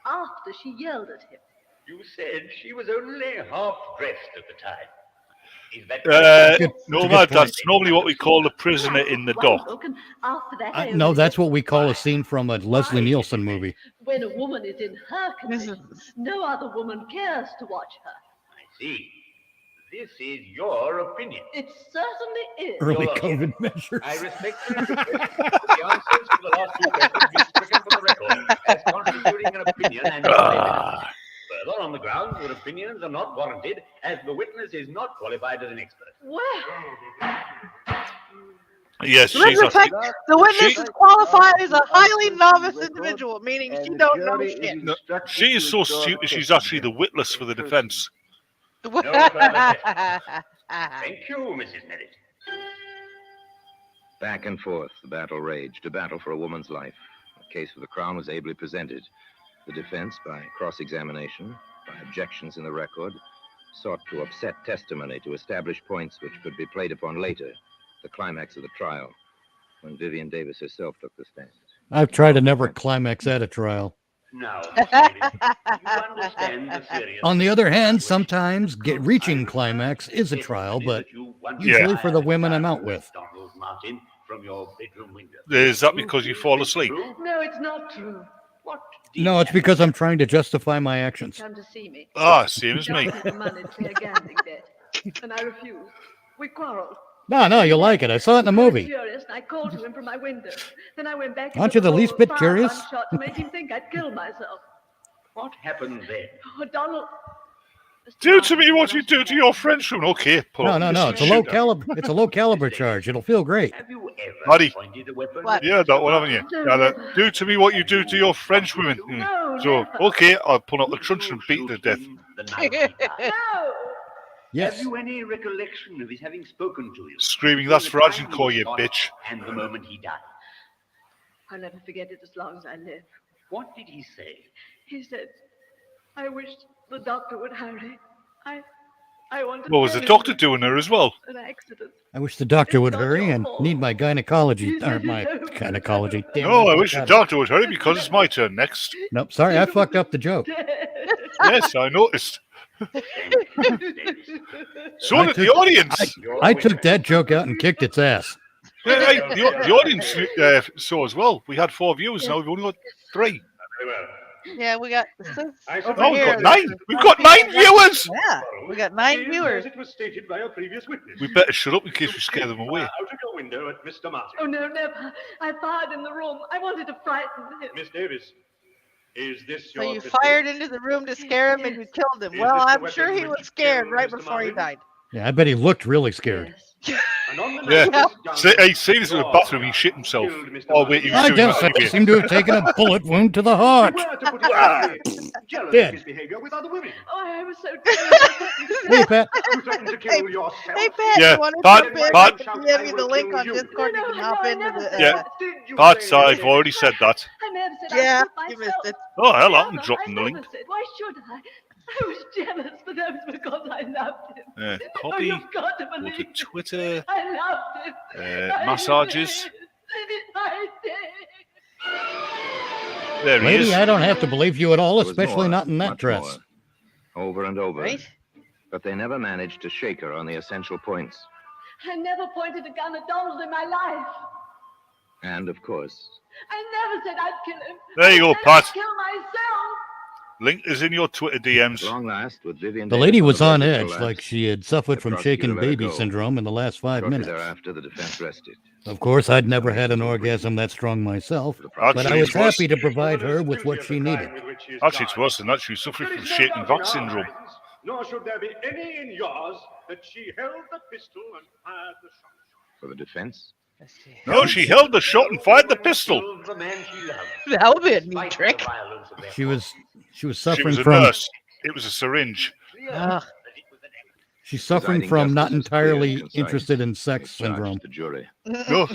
after she yelled at him. You said she was only half dressed at the time. Is that correct? No, lad, that's normally what we call the prisoner in the dock. And after that, No, that's what we call a scene from a Leslie Nielsen movie. when a woman is in her condition, no other woman cares to watch her. I see. This is your opinion. It certainly is. Early Your COVID Honor, measures. I respectfully request that the answers to the last two questions be stricken from the record as constituting an opinion and not evidence. Further, on the grounds that opinions are not warranted, as the witness is not qualified as an expert. Well, Yes, The witness, she's a, the witness she- is qualified as a highly novice individual, meaning she don't know shit. no, she is so stupid. She's actually the witless for the defence. No further questions. Thank you, Mrs. Merritt. Back and forth, the battle raged, a battle for a woman's life. The case for the Crown was ably presented. The defense, by cross-examination, by objections in the record, sought to upset testimony to establish points which could be played upon later, the climax of the trial, when Vivian Davis herself took the stand. I've tried to never climax at a trial. Now, Miss Davis, you understand the serious On the other hand, sometimes reaching climax is a trial, but usually for the women I'm out with. Donald Martin from your bedroom window. Is that because you fall asleep? no, it's not true. What No, it's because I'm trying to justify my actions. Come to see me. Ah, same as me. The money to pay a gambling debt, and I refused. We quarreled. No, you like it. I saw it in the I was movie. furious, and I called to him from my window. Then I went back. Aren't into you the least hole, bit fired curious? one shot to make him think I'd killed myself. What happened then? Oh, Donald. Do to me what you do to your Frenchwoman. Okay, pull up. No. It's a low caliber. It's a low caliber charge. It'll feel great. Have you ever Buddy. pointed a weapon? What? Yeah, that one, haven't you? Yeah, that, do to me what you do to your Frenchwoman. So, okay, I'll pull out the truncheon and beat her to death. The night he died. No. Yes. Have you any recollection of his having spoken to you? Screaming, that's for Agincourt, you bitch. And the moment he died. I'll never forget it as long as I live. What did he say? He said, I wish the doctor would hurry. I want to What was the doctor doing her as well? an accident. I wish the doctor would hurry and need my gynecology, or my gynecology. Damn No, it, I wish the forgot it. doctor would hurry because it's my turn next. Nope, sorry, I fucked up the joke. Yes, I noticed. So I did the took- audience. I took that joke out and kicked its ass. Yeah, hey, the audience saw as well. We had 4 viewers, now we've only got 3. Very well. Yeah, we got. Oh, we've got 9. We've got 9 viewers. Yeah, we got 9 viewers. It was stated by a previous witness. We better shut up in case we scare them away. Out of your window at Mr. Martin. Oh, no, never. I fired in the room. I wanted to frighten him. Miss Davis, is this So your you pistol? fired into the room to scare him and you killed him. Is Well, this the I'm weapon sure he which was scared killed right Mr. before he Martin? died. Yeah, I bet he looked really scared. And on the Yeah. night this gun Say, hey, say this in the bathroom, he shit himself. killed Mr. Oh, wait, he was I doing guess I that. seem to have taken a bullet wound to the heart. Were to put it mildly, jealous Dead. of his behavior with other women. Oh, I was so terrible. Hey, Pat. You threatened to kill yourself. Hey, Pat, Yeah, you want to Pat, jump in? Pat. I can give you the link on Discord. You can hop into the. Yeah. Did you Pat, say I've that? already said that. I never said Yeah, I you put missed it. Oh, hell, I'm Never. dropping the I link. never said. Why should I? I was jealous, but that was because I loved him. Oh, Copy, you've got to go believe to me. Twitter, I loved him. I massages. did. I did. There he Lady, is. I don't have to believe you at all, There was especially more, not in that much dress. more. Over and over. Right? But they never managed to shake her on the essential points. I never pointed a gun at Donald in my life. And, of course, I never said I'd kill him. There you I go, said Pat. I'd kill myself. Link is in your Twitter DMs. Long last, with Vivian The Davis lady on was the on verge of edge, collapse, like she had suffered the from prosecutor shaken let her baby go. syndrome in the last 5 Shortly minutes. thereafter, the defense rested. Of course, I'd never had an orgasm that strong myself, but I Actually, was it's worse. happy to provide her with what she needed. Actually, it's worse than that. She was suffering from shaken back syndrome. Nor should there be any in yours that she held the pistol and fired the shot. For the defense, No, she held the shot and fired the pistol. The man she loved. That would be a neat trick. She was She suffering was a from nurse. It was a syringe. she's suffering Presiding from not justice is clear and entirely concise. interested in sex He charged syndrome. the jury. No,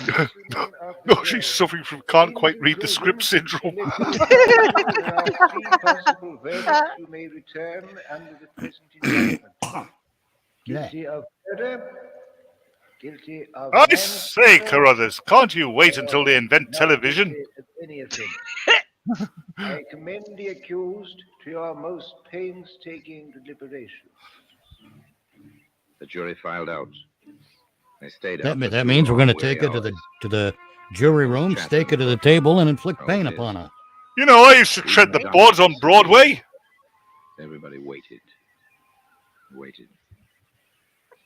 no, she's suffering from can't quite read the script syndrome. There are 3 possible verdicts you may return under the present indictment. Guilty of murder, guilty of I say, manslaughter, Carruthers, can't you wait until they invent television? guilty of any offense. I commend the accused to your most painstaking deliberation. The jury filed out. They stayed out. for That 2 means we're going to long, take her weary to the jury room, stake her to the table, and inflict pain upon her. You know, I used to tread the boards on Broadway. Everybody waited. Waited.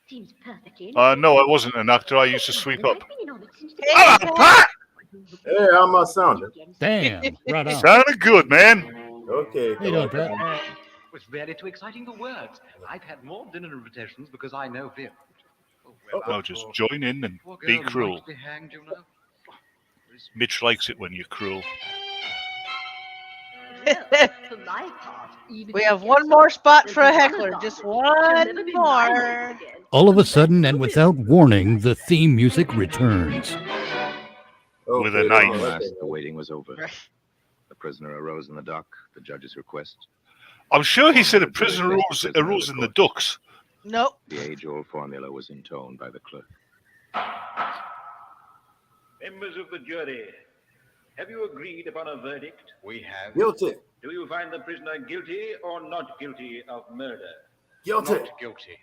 Seems perfectly. No, I wasn't an actor. I used to sweep up. Hey, how am I sounding? Damn, right on. Sounded good, man. Okay. How you doing, Pat? It was barely too exciting for words. I've had more dinner invitations because I know him. No, just join in and Poor be girl cruel. might be hanged, you know. Mitch likes it when you're cruel. For my part, even We if have he one gets more up, spot there's for a none heckler. about Just it. He'll never one be my more. name again. All of a sudden, and without warning, the theme music returns. With a At knife. long last, the waiting was over. The prisoner arose in the dock, the judge's request. I'm sure he said a prisoner arose in the ducks. Nope. The age-old formula was intoned by the clerk. Members of the jury, have you agreed upon a verdict? We have. Guilty. Do you find the prisoner guilty or not guilty of murder? Guilty. Not guilty.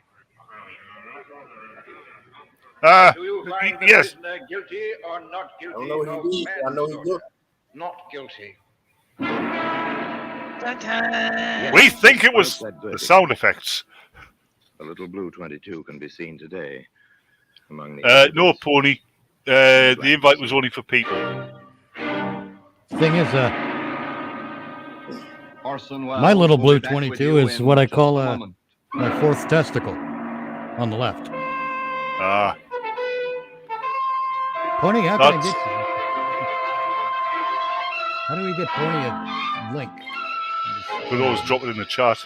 Do you find the Yes. prisoner guilty or not I guilty don't know of what he did. I know he manslaughter? guilty. Not guilty. We think it was the sound effects. The little blue 22 can be seen today among the No, Pony. The invite was only for people. Thing is, Orson my Welles little will blue be back with 22 you is in what I just call a moment. my 4th testicle on the left. Pony, how can I get you? How do we get Pony a link? Could always drop it in the chat.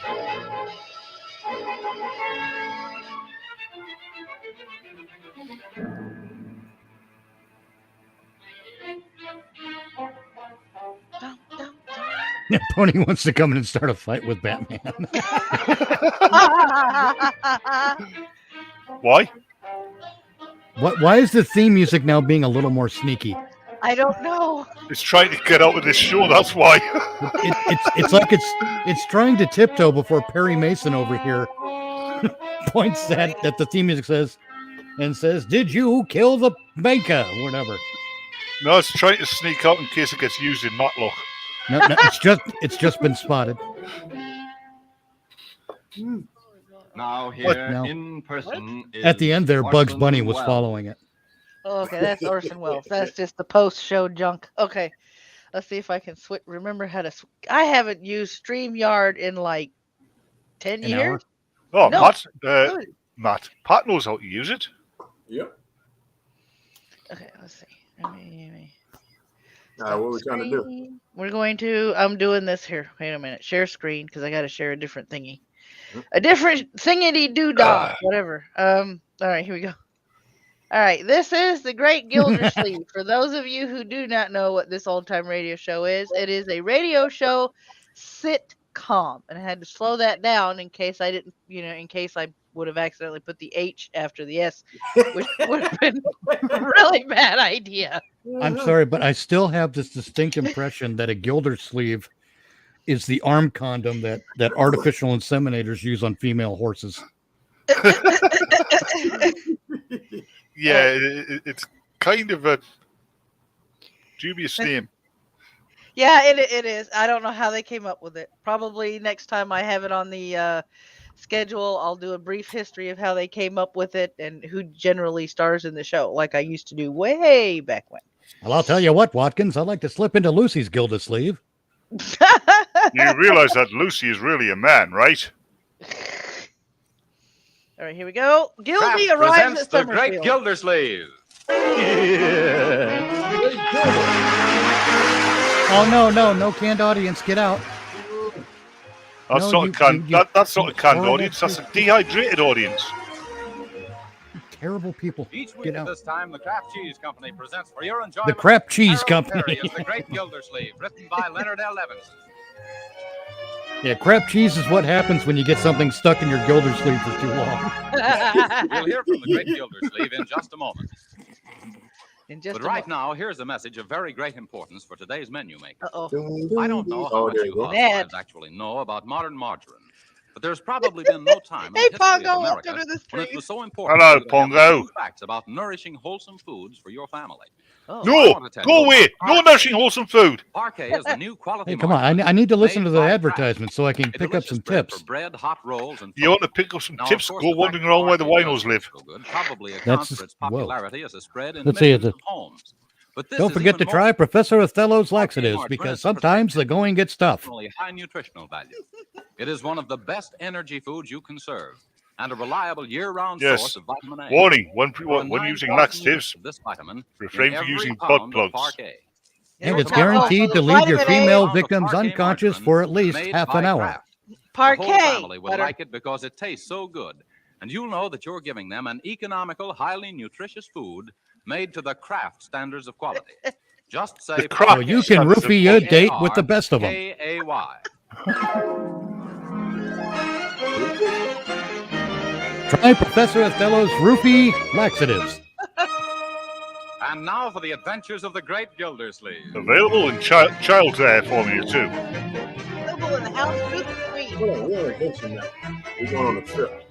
Pony wants to come in and start a fight with Batman. Why? Why is the theme music now being a little more sneaky? I don't know. It's trying to get out of this show, that's why. It's like it's trying to tiptoe before Perry Mason over here points at the theme music says, "Did you kill the baker?" Whatever. No, it's trying to sneak out in case it gets used in Matlock. No, it's just been spotted. Now here What now? in person is At the end there, Bugs Orson Bunny was Welles. following it. Oh, okay, that's Orson Welles. That's just the post-show junk. Okay, let's see if I can switch. Remember how to? I haven't used StreamYard in like 10 An years. Oh, No. Matt. Pat knows how to use it. Yep. Okay, let's see. Let me What are we trying to do? screen. We're going to. I'm doing this here. Wait a minute. Share screen because I got to share a different thingy. A different thingity doo dah. Whatever. All right, here we go. All right, this is the Great Gildersleeve. For those of you who do not know what this old time radio show is, it is a radio show sitcom, and I had to slow that down in case I didn't, in case I would have accidentally put the H after the S, which would have been a really bad idea. I'm sorry, but I still have this distinct impression that a Gildersleeve is the arm condom that artificial inseminators use on female horses. Yeah, it's kind of a dubious name. Yeah, it is. I don't know how they came up with it. Probably next time I have it on the schedule, I'll do a brief history of how they came up with it and who generally stars in the show, like I used to do way back when. Well, I'll tell you what, Watkins, I'd like to slip into Lucy's Gildersleeve. You realize that Lucy is really a man, right? All right, here we go. Gildy Kraft arrives presents at the Summerfield. Great Gildersleeve. Oh, no canned audience, get out. That's No, not you- a canned, you- that's not a canned horrible audience. That's a dehydrated audience. Terrible people. Each week Get at out. this time, the Kraft Cheese Company presents for your enjoyment The Crap Cheese Harold Company. Perry as the Great Gildersleeve, written by Leonard L. Levinson. Yeah, crap cheese is what happens when you get something stuck in your Gildersleeve for too long. We'll hear from the Great Gildersleeve in just a moment. But right now, here's a message of very great importance for today's menu maker. Uh-oh. I don't know how Oh, much there you you go. housewives actually know about modern margarine, but there's probably been no time in the Hey, history Pongo, of welcome America to the when it stream. was so important Hello, for you to have Pongo. true facts about nourishing, wholesome foods for your family. Oh. I No, want to tell go you away. about No nourishing wholesome food. Parquet is the new quality Hey, come on. margarine I need to listen made to the by Kraft. advertisement so I can A pick up some delicious bread tips. for bread, hot rolls, and You want to toast. pick up some Now, of tips? course, Go the wandering fact around where the Parquet winos does live. taste so good probably That's accounts for its whoa. popularity as a spread in Let's see millions it. of homes. But this Don't is forget even to more try Professor Othello's laxatives margarine because is sometimes the going gets tough. exceptionally high nutritional value. It is one of the best energy foods you can serve and a reliable year-round Yes. source of vitamin A. Warning, when There are using 9,000 laxatives, units of this vitamin refrain in from every using pound butt of plugs. Parquet. And So it's for the guaranteed price to of leave your vitamin A, female pound of victims Parquet unconscious margarine for at least made half by an hour. Kraft. The Parquet. whole family will butter. like it because it tastes so good. And you'll know that you're giving them an economical, highly nutritious food made to the Kraft standards of quality. Just say Kraft So you can standards of roofie your quality. date with the best of them. K-A-Y. Try Professor Othello's roofie laxatives. And now for the adventures of the Great Gildersleeve. Available in child formula too. Available in the house with the queen. Hold on, we on a vacation now. We're going on a trip.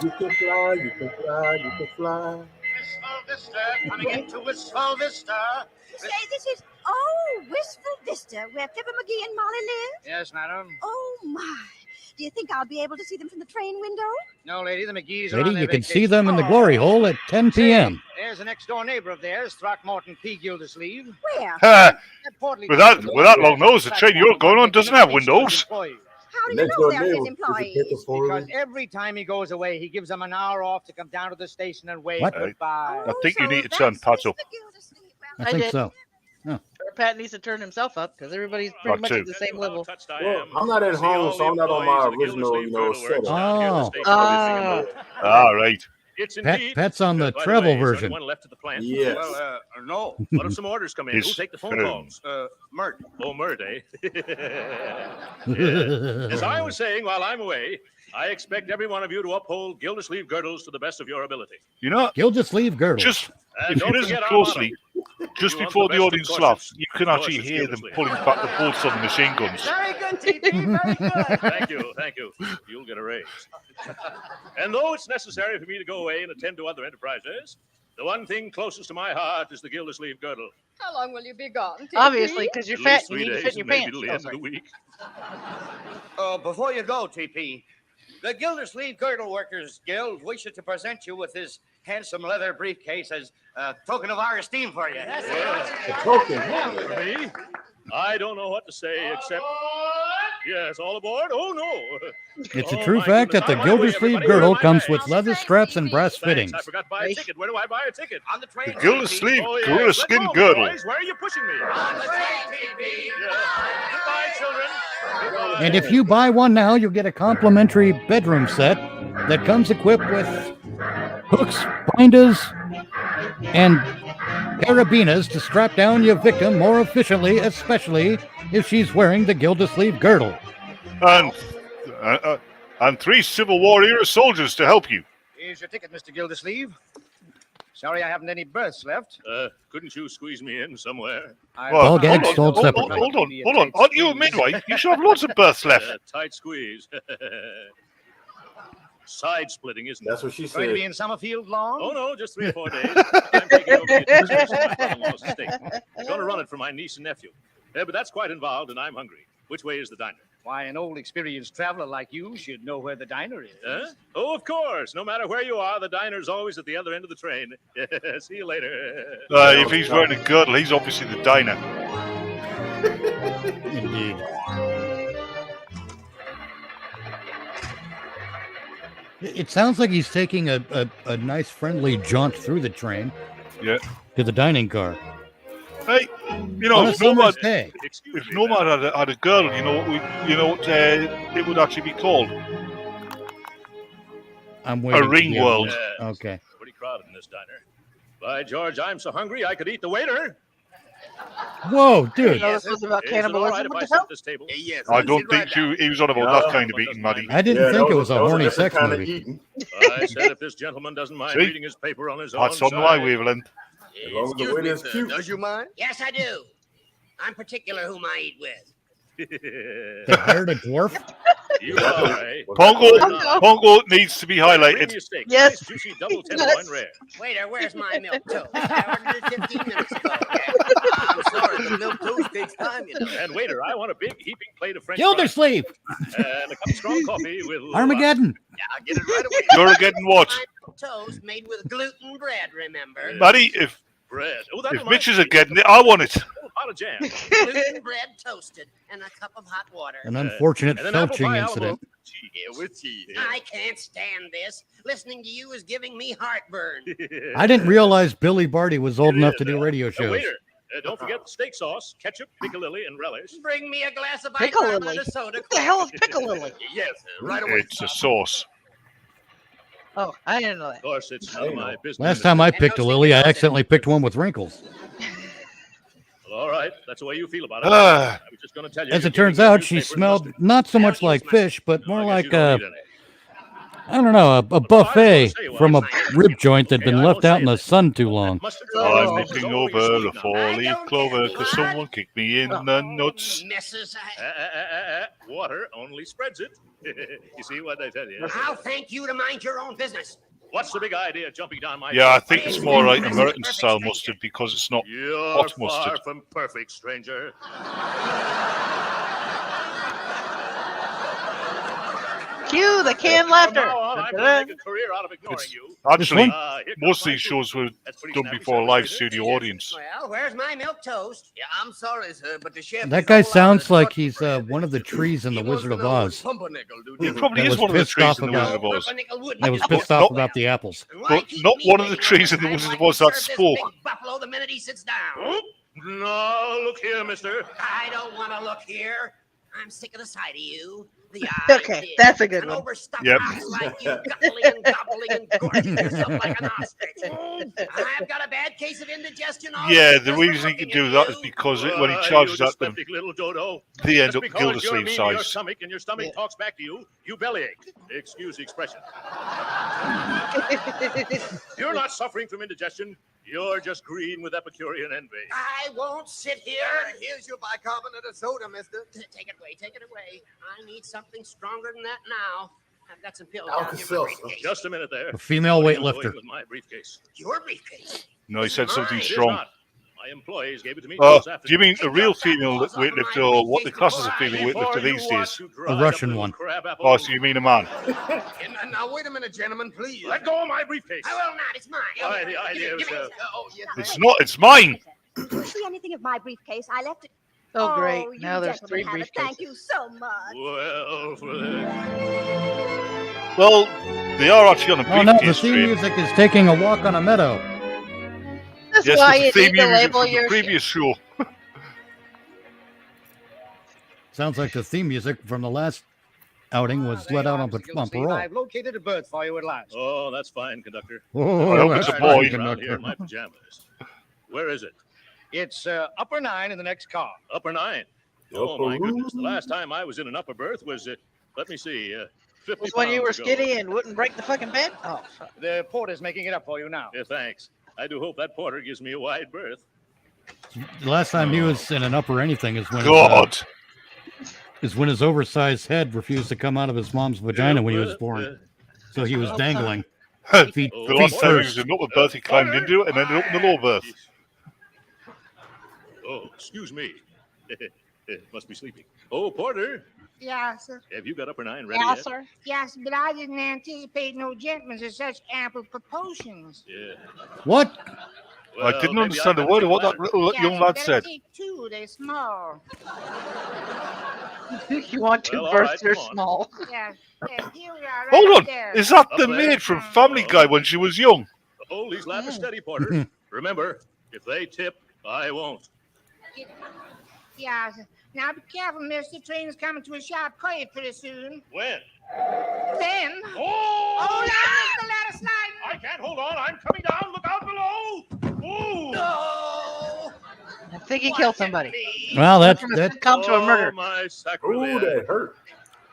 You can fly, you can fly, you can fly. Wistful Vista, coming into Wistful Vista. Say, this is, Wistful Vista, where Pippa McGee and Molly live? Yes, madam. Oh, my. Do you think I'll be able to see them from the train window? No, lady, the McGees are Lady, on their you can vacation. see them in the glory hole at 10 p.m. There's a next-door neighbor of theirs, Throckmorton P. Gildersleeve. Where? Ha! That portly With that gentleman with that long on nose, the train you're going on doesn't have windows. employees. How do you Next know door they're his neighbor, employees? Because every time he goes away, he gives them an hour off to come down to the station and wave What? goodbye. I think you need to turn Pato. I I think did. so. Or Pat needs to turn himself up because everybody's pretty Not much too. at the same level. Well, I'm not at home, so I'm not on my original, setup. Oh. Ah, right. It's Pat's on the travel version. Anyone left at the plant? Yes. Well, no. What if some orders come in? His Who'll take the phone phone. calls? Mert. Oh, Mert, eh? Yeah. As I was saying while I'm away, I expect every one of you to uphold Gildersleeve girdles to the best of your ability. You know, Gildersleeve girdle. just And if you don't listen forget our closely, just You want before the the best of audience courses. laughs, you can Of actually courses, hear them Gildersleeve. pulling back the bolts on the machine guns. Very good, TP. Very good. Thank you. You'll get a raise. And though it's necessary for me to go away and attend to other enterprises, the one thing closest to my heart is the Gildersleeve girdle. How long will you be gone, TP? Obviously, because you're At fat least and you 3 need to days fit in and your maybe pants. till the Oh, end of sorry. the week. Before you go, TP, the Gildersleeve Girdle Workers Guild wishes to present you with this handsome leather briefcase as a token of our esteem for you. A token. Me? I don't know what to say except... Yes, all aboard? Oh, no. It's a Oh, true my fact goodness. that the On my way, Gildersleeve everybody. girdle Where are my comes bags? with leather straps and brass fittings. Thanks, I forgot to buy a ticket. Where do I buy a ticket? On the train. The Gildersleeve Oh, yes. gorilla Let's skin go, girdle. boys. Where are you pushing me? On the train, TP. Goodbye, children. Goodbye. And if you buy one now, you'll get a complimentary bedroom set that comes equipped with hooks, binders, and carabinas to strap down your victim more efficiently, especially if she's wearing the Gildersleeve girdle. And 3 Civil War era soldiers to help you. Here's your ticket, Mr. Gildersleeve. Sorry I haven't any berths left. Couldn't you squeeze me in somewhere? All gags told separately. Hold on. Aren't you a midwife? You should have lots of berths left. Tight squeeze. Side splitting, isn't it? That's what she Going to said. be in Summerfield long? Oh, no, just 3 or 4 days. I'm taking over the administration of my father-in-law's estate. I'm going to run it for my niece and nephew. But that's quite involved, and I'm hungry. Which way is the diner? Why, an old experienced traveler like you should know where the diner is. Huh? Oh, of course. No matter where you are, the diner's always at the other end of the train. See you later. If he's wearing a girdle, he's obviously the diner. Indeed. It sounds like he's taking a nice friendly jaunt through the train. Yeah. To the dining car. Hey, you know, On a if Nomad, summer's day. if Nomad had a girdle, you know what it would actually be called? I'm waiting. A ring world. Yes. Okay. Pretty crowded in this diner. By George, I'm so hungry I could eat the waiter. Whoa, dude. No, this was about Is it all cannibalism. right if What I the hell? sit at this table? Yes. I don't think he was on about that kind of eating, Maddie. I didn't think it was a horny sex kind of movie. eating. I said if this gentleman doesn't mind See? reading his paper on his own That's on side. my wavelength. As long as the waiter is cute. Does you mind? Yes, I do. I'm particular whom I eat with. They hired a dwarf? You are, eh? Pongo needs to be Bring me highlighted. a steak. Yes. Nice, juicy double tenderloin rare. Waiter, where's my milk toast? I ordered it 15 minutes ago. I'm sorry, the milk toast takes time, you know. And waiter, I want a big heaping plate of French Gildersleeve! fries. And a cup of strong coffee with a little Armageddon! Yeah, I'll get it right away. You're getting what? My toast made with gluten bread, remember? Maddie, if bread. Oh, that if reminds Mitch is me. a getting it, I want it. A little pot of jam. Gluten bread toasted and a cup of hot water. An unfortunate and an apple felching pie incident. Yeah, with cheese. I can't stand this. Listening to you is giving me heartburn. I didn't realize Billy Barty was old enough to do radio shows. Waiter, don't forget the steak sauce, ketchup, piccalilli, and relish. Bring me a glass of Piccalilli. bicarbonate soda. What the hell is piccalilli? Yes, right away. It's a sauce. Oh, I didn't know that. Of course, it's none of my business. Last time I picked a lily, I accidentally picked one with wrinkles. Well, all right, that's the way you feel about it. Ah. I was just going to tell you. As you're it turns giving me out, she newspaper and smelled mustard. not so much like fish, but more I guess you like don't need any. I don't know, a buffet from a rib joint that'd been left out in the sun too long. Mustard I'm sauce is looking always over sweet the now. four-leaf clover because someone kicked me in the nuts. Messes. Water only spreads it. You see what I tell you? I'll thank you to mind your own business. What's the big idea of jumping down my Yeah, I throat? think it's more like American style mustard because it's not You're hot far mustard. from perfect, stranger. Cue the canned laughter. From now on, I'm going to make a career out of ignoring It's- you. Actually, Here most of comes my these shows were That's pretty done snappy, before a sir. live studio audience. Well, where's my milk toast? Yeah, I'm sorry, sir, but the chef. That guy sounds like he's one of the trees in the Wizard of Oz. He probably That is was one of the pissed trees off in the Wizard of about. Oz. That was pissed off about the apples. But not one of the trees in the Wizard of Oz that spoke. Buffalo the minute he sits down. No, look here, mister. I don't want to look here. I'm sick of the sight of you. The Okay, idea. that's a good An one. overstuffed Yep. ox like you, guttling and gobbling and gorging yourself like an ostrich. I've got a bad case of indigestion. all Yeah, over the just reason from he can looking do at that is you. because when he You charges at them, dyspeptic little dodo. they end Just up because you're Gildersleeve mean to your size. stomach and your stomach talks back to you, you bellyache. Excuse the expression. You're not suffering from indigestion. You're just green with Epicurean envy. I won't sit here. Here's your bicarbonate of soda, mister. Take it away, take it away. I need something stronger than that now. I've got some pills down here in my Alka-Seltzer. briefcase. Just a minute there. A female What are you weightlifter. doing with my briefcase? Your briefcase? No, he said something It is strong. not. My employees gave it to me Do this you afternoon. mean a real female weightlifter or what the class is a female weightlifter these days? A Russian one. Oh, so you mean a man? Now, wait a minute, gentlemen, please. Let go of my briefcase. I will not. It's mine. Why, the idea Give is, me- uh, oh, yes. It's not, it's mine. Did you see anything of my briefcase? I left it. Oh, great. you Now there's gentlemen 3 have it. briefcases. Thank you so much. Well, Well, they are actually on a Oh no, the briefcase theme train. music is taking a walk on a meadow. That's Yes, why it's you the need theme to music label from the your previous show. Sounds like the theme music from the last outing was There let you out are, on, Mr. on Gildersleeve. parole. I've located a berth for you at last. oh, that's fine, conductor. Oh, I hope that's it's a fine, boy. Around here conductor. in my pajamas. Where is it? It's upper 9 in the next car. Upper 9. Oh, my goodness. The last time I was in an upper berth was, let me see, 50 was when you were pounds ago. skinny and wouldn't break the fucking bed. Oh, fuck. The porter's making it up for you now. Yeah, thanks. I do hope that porter gives me a wide berth. The last time he was in an upper anything is when God. Is when his oversized head refused to come out of his mom's vagina when he was born. So he was dangling. Feet The last time he was first. in upper berth, he climbed into it and ended up in the lower berth. Oh, excuse me. Must be sleeping. Oh, Porter, Yes, sir. have you got upper nine ready Yes, yet? sir. Yes, but I didn't anticipate no gentlemen of such ample proportions. Yeah. What? I didn't understand a word of what that little young lad said. Take two, they're small. You want two Well, all births, right, they're come on. small. Yes, yes, here we are. Hold right on, there. is that the Up there. maid from Family Guy when she was young? Hold these ladders steady, Porter. Remember, if they tip, I won't. Yes. Now be careful, mister. Train's coming to a sharp curve pretty soon. When? Then. Oh! Oh, now the ladder sliding. I can't hold on. I'm coming down. Look out below. Ooh! No! I think he killed somebody. Well, that's come to a murder. My Ooh, sacrilege. that hurt.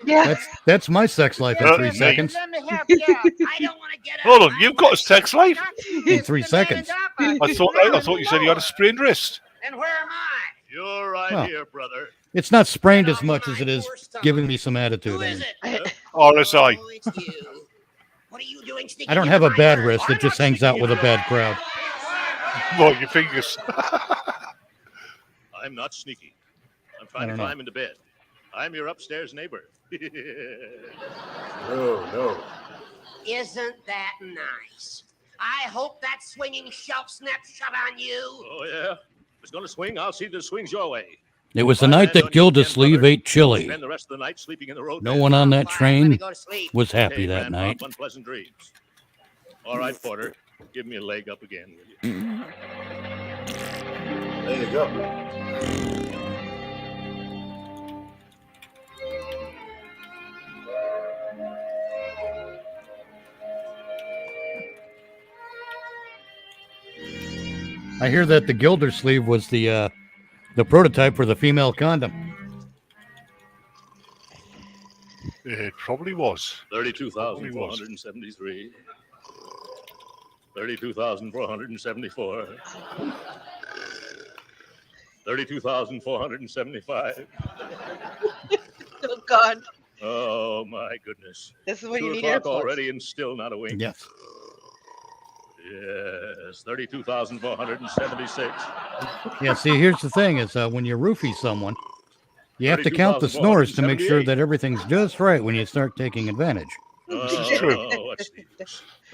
Yeah. that's my sex life in 3 seconds. Let me help you out. I don't want to get up. Hold on, you've got a sex life? In 3 seconds. I thought you said you had a sprained wrist. And where am I? You're right Well, here, brother. It's not sprained as much as it is giving me some attitude. RSI. What are you doing? I don't have a bad wrist. It just hangs out with a bad crowd. Well, your fingers. I'm not sneaky. I'm trying to climb into bed. I'm your upstairs neighbor. No. Isn't that nice? I hope that swinging shelf snaps shut on you. Oh, yeah? If it's going to swing, I'll see that it swings your way. It was the night that Gildersleeve ate chili. Spend the rest of the night sleeping in the road. No one on that train was happy that night. Unpleasant dreams. All right, Porter. Give me a leg up again, will you? There you go. I hear that the Gildersleeve was the prototype for the female condom. It probably was. 32,473. 32,474. 32,475. Oh, God. Oh, my goodness. This is what 2 you need o'clock earplugs. already and still not awake. Yes. Yes, 32,476. Yeah, see, here's the thing is when you roofie someone, you have to count the snores to make sure that everything's just right when you start taking advantage. This is true.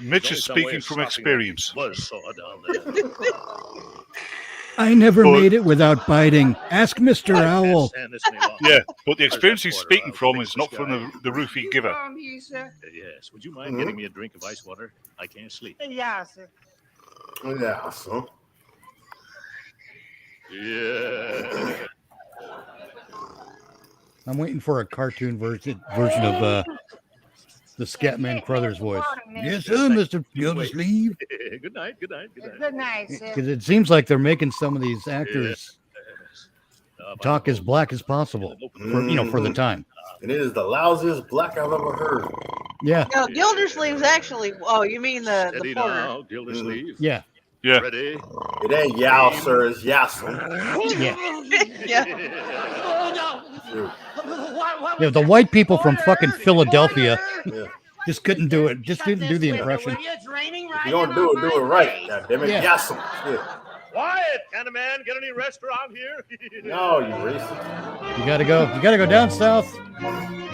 Mitch is speaking from experience. I never made it without biting. Ask Mr. Owl. Yeah, but the experience he's speaking from is not from the roofie giver. Yes, would you mind getting me a drink of ice water? I can't sleep. Yes, sir. Yeah, so. Yeah. I'm waiting for a cartoon version of the Scatman Crothers voice. Yes, sir, Mr. Gildersleeve. Good night, good night, good night. Good night, sir. Because it seems like they're making some of these actors talk as black as possible, for the time. And it is the lousiest black I've ever heard. Yeah. No, Gildersleeve's actually. Oh, you mean the Steady porter? now, Gildersleeve. Yeah. Yeah. Ready? It ain't yow, sir. It's yassel. Yeah. Shoot. Yeah, the white people from fucking Philadelphia just couldn't do it. Just didn't do the impression. If you don't do it right. God damn it, Yeah. yassel. Shit. Quiet! Can a man get any rest around here? No, you racist. You gotta go down south,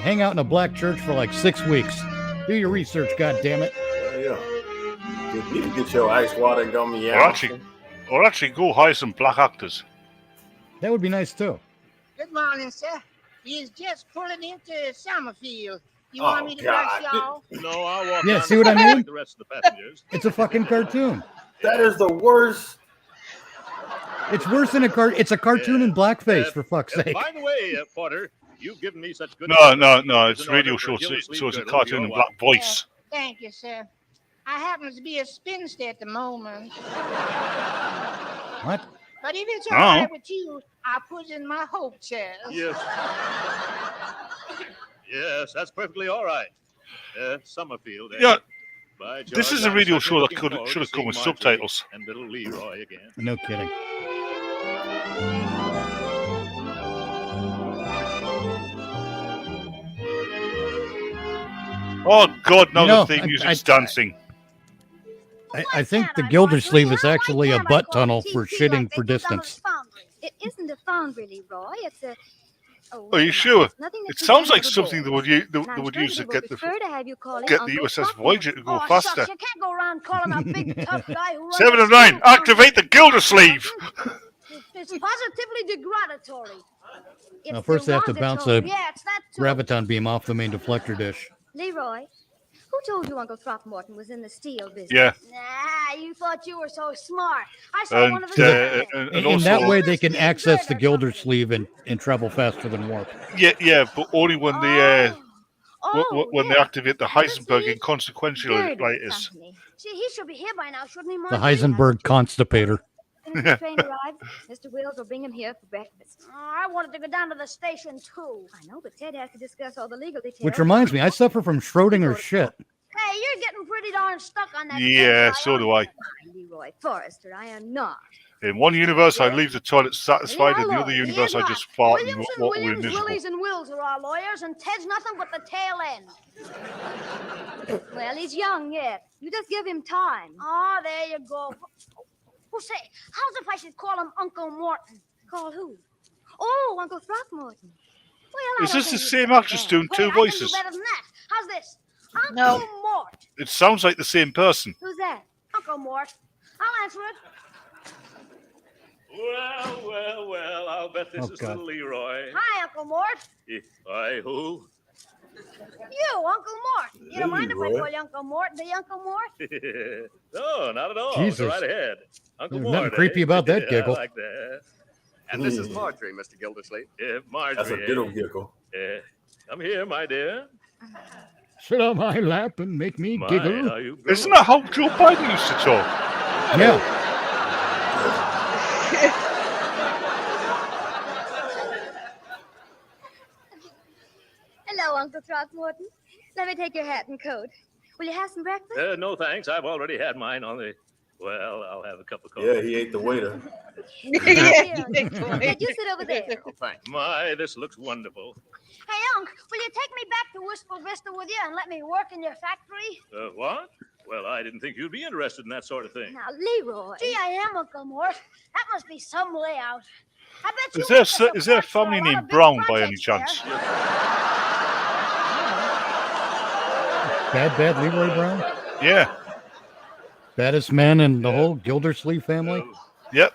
hang out in a black church for like 6 weeks. Do your research, goddammit. Yeah. You need to get your ice water and gummy out. Or actually go hire some black actors. That would be nice too. Good morning, sir. He's just pulling into Summerfield. You Oh, want me to rush God. y'all? No, I'll walk Yeah, down see what I the mean? with the rest of the passengers. It's a fucking cartoon. That is the worst. It's worse than it's a cartoon in blackface, for fuck's sake. By the way, Porter, you've given me such good. No. It's radio show, so it's a cartoon in black voice. Thank you, sir. I happen to be a spinster at the moment. What? But if it's Oh. all right with you, I'll put in my hope chest. Yes. Yes, that's perfectly all right. Summerfield. Yeah. By This George, is a I'm radio certainly show that looking forward should to have come seeing with Marjorie subtitles. And little Leroy again. No kidding. Oh, God, now You know, the theme music's dancing. I think the Gildersleeve is actually a butt tunnel for shitting for distance. It isn't a foundry, Leroy. It's a. Are you sure? It sounds like something that would use to get the USS Voyager to go faster. You can't go around calling a big tough guy who runs 7 a of 9, steel activate the Gildersleeve! It's positively degradatory. Now, first they have to bounce a Yeah, it's that too. graviton beam off the main deflector dish. Leroy, who told you Uncle Throckmorton was in the steel business? Yeah. Nah, you thought you were so smart. I saw one of his In that way, they can access the Gildersleeve and travel faster than warp. Yeah, but only when they when they activate the Heisenberg inconsequentialitis. See, he should be here by now, shouldn't he, The Marjorie? Heisenberg constipator. As soon as the train arrived, Mr. Wills will bring him here for breakfast. Oh, I wanted to go down to the station, too. I know, but Ted has to discuss all the legal details. Which reminds me, I suffer from Schrodinger's shit. Hey, you're getting pretty darn stuck on that. Yeah, so do I. Leroy Forrester, I am not. In one universe, I leave the toilet satisfied. In the other universe, I just fart and walk away Williams, miserable. Willies, and Wills are our lawyers, and Ted's nothing but the tail end. Well, he's young yet. You just give him time. Oh, there you go. Well, say, how's if I should call him Uncle Morton? Call who? Oh, Uncle Throckmorton. Well, Is this the same actress doing two voices? Better than that. How's this? No. Uncle Mort. It sounds like the same person. Who's that? Uncle Mort. I'll answer it. Well, I'll bet this is little Leroy. Hi, Uncle Mort. Hi, who? You, Uncle Mort. You don't mind if I call you Uncle Mort, the Uncle Mort? No, not at all. Jesus. Go right ahead. Uncle There's Mort, nothing creepy about that giggle. I like that. And this is Marjorie, Mr. Gildersleeve. Marjorie. That's a good old giggle. Come here, my dear. Sit on my lap and make me giggle. Isn't that how Joe Biden used to talk? Yeah. Hello, Uncle Throckmorton. Let me take your hat and coat. Will you have some breakfast? No, thanks. I've already had mine on the... Well, I'll have a cup of coffee. Yeah, he ate the waiter. Yeah, you sit over there. Oh, thanks. My, this looks wonderful. Hey, Unc, will you take me back to Wistful Vista with you and let me work in your factory? What? Well, I didn't think you'd be interested in that sort of thing. Now, Leroy. Gee, I am, Uncle Mort. That must be some layout. I bet you Is there a family named Brown by any chance? Bad Leroy Brown? Yeah. Baddest man in the whole Gildersleeve family? Yep.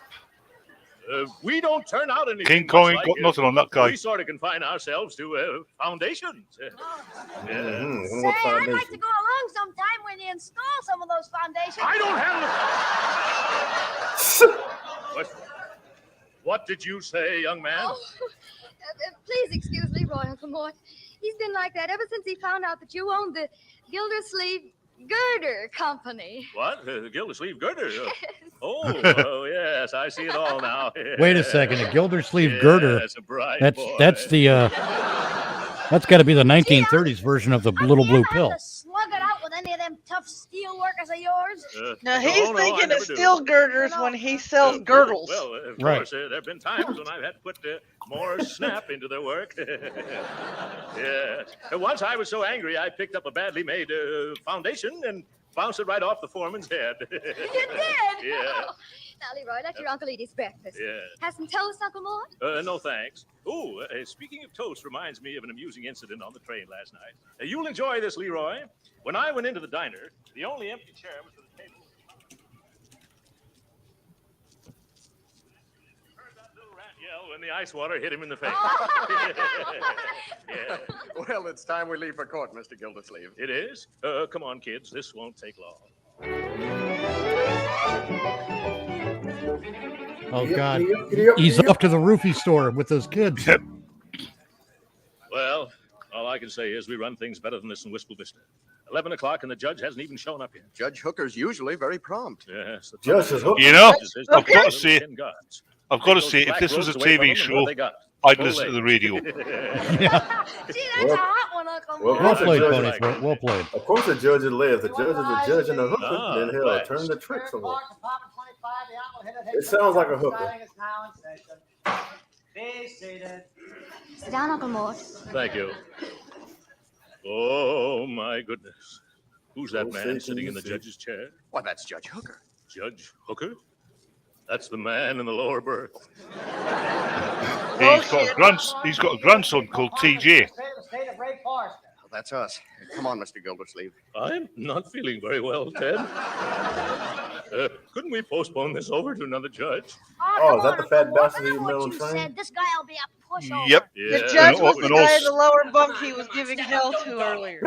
We don't turn out anything. King Kong much ain't got nothing on that guy. We sort of confine ourselves to foundations. Say, I'd like to go along sometime when you install some of those foundations. I don't have What did you say, young man? Oh, please excuse Leroy, Uncle Mort. He's been like that ever since he found out that you owned the Gildersleeve Girder Company. What? The Gildersleeve Girder? Oh, yes, I see it all now. Wait a second, a Gildersleeve girder. That's a bright That's the that's got to be the 1930s version of the little blue pill. Slug it out with any of them tough steel workers of yours. No, he's thinking of steel girders when he sells girdles. Well, of Right. course, there have been times when I've had to put more snap into their work. Yeah. Once I was so angry, I picked up a badly made foundation and bounced it right off the foreman's head. You did? Yeah. Now, Leroy, let your uncle eat his breakfast. Yeah. Have some toast, Uncle Mort? No, thanks. Oh, speaking of toast reminds me of an amusing incident on the train last night. You'll enjoy this, Leroy. When I went into the diner, the only empty chair was for the table. Heard that little rat yell when the ice water hit him in the face. Yeah. Well, it's time we leave for court, Mr. Gildersleeve. It is? Come on, kids. This won't take long. Oh, God. He's off to the roofie store with those kids. Well, all I can say is we run things better than this in Wistful Vista. 11 o'clock and the judge hasn't even shown up yet. Judge Hooker's usually very prompt. Yes. Judge Hooker. You know, I've got to say, if this was a TV show, I'd listen to the radio. Gee, that's a hot one, Uncle Mort. Well played, Tony. Well played. Of course, the judge is left. The judge is the judge and the hooker. Then he'll turn the tricks on him. It sounds like a hooker. Sit down, Uncle Mort. Thank you. Oh, my goodness. Who's that man sitting in the judge's chair? Why, that's Judge Hooker. Judge Hooker? That's the man in the lower berth. He's got a grandson called TJ. Oh, that's us. Come on, Mr. Gildersleeve. I'm not feeling very well, Ted. Couldn't we postpone this over to another judge? Oh, is that the fat bastard in the middle of the train? Said this guy'll be a pushover. Yep. The judge was the guy in the lower bunk he was giving hell to earlier.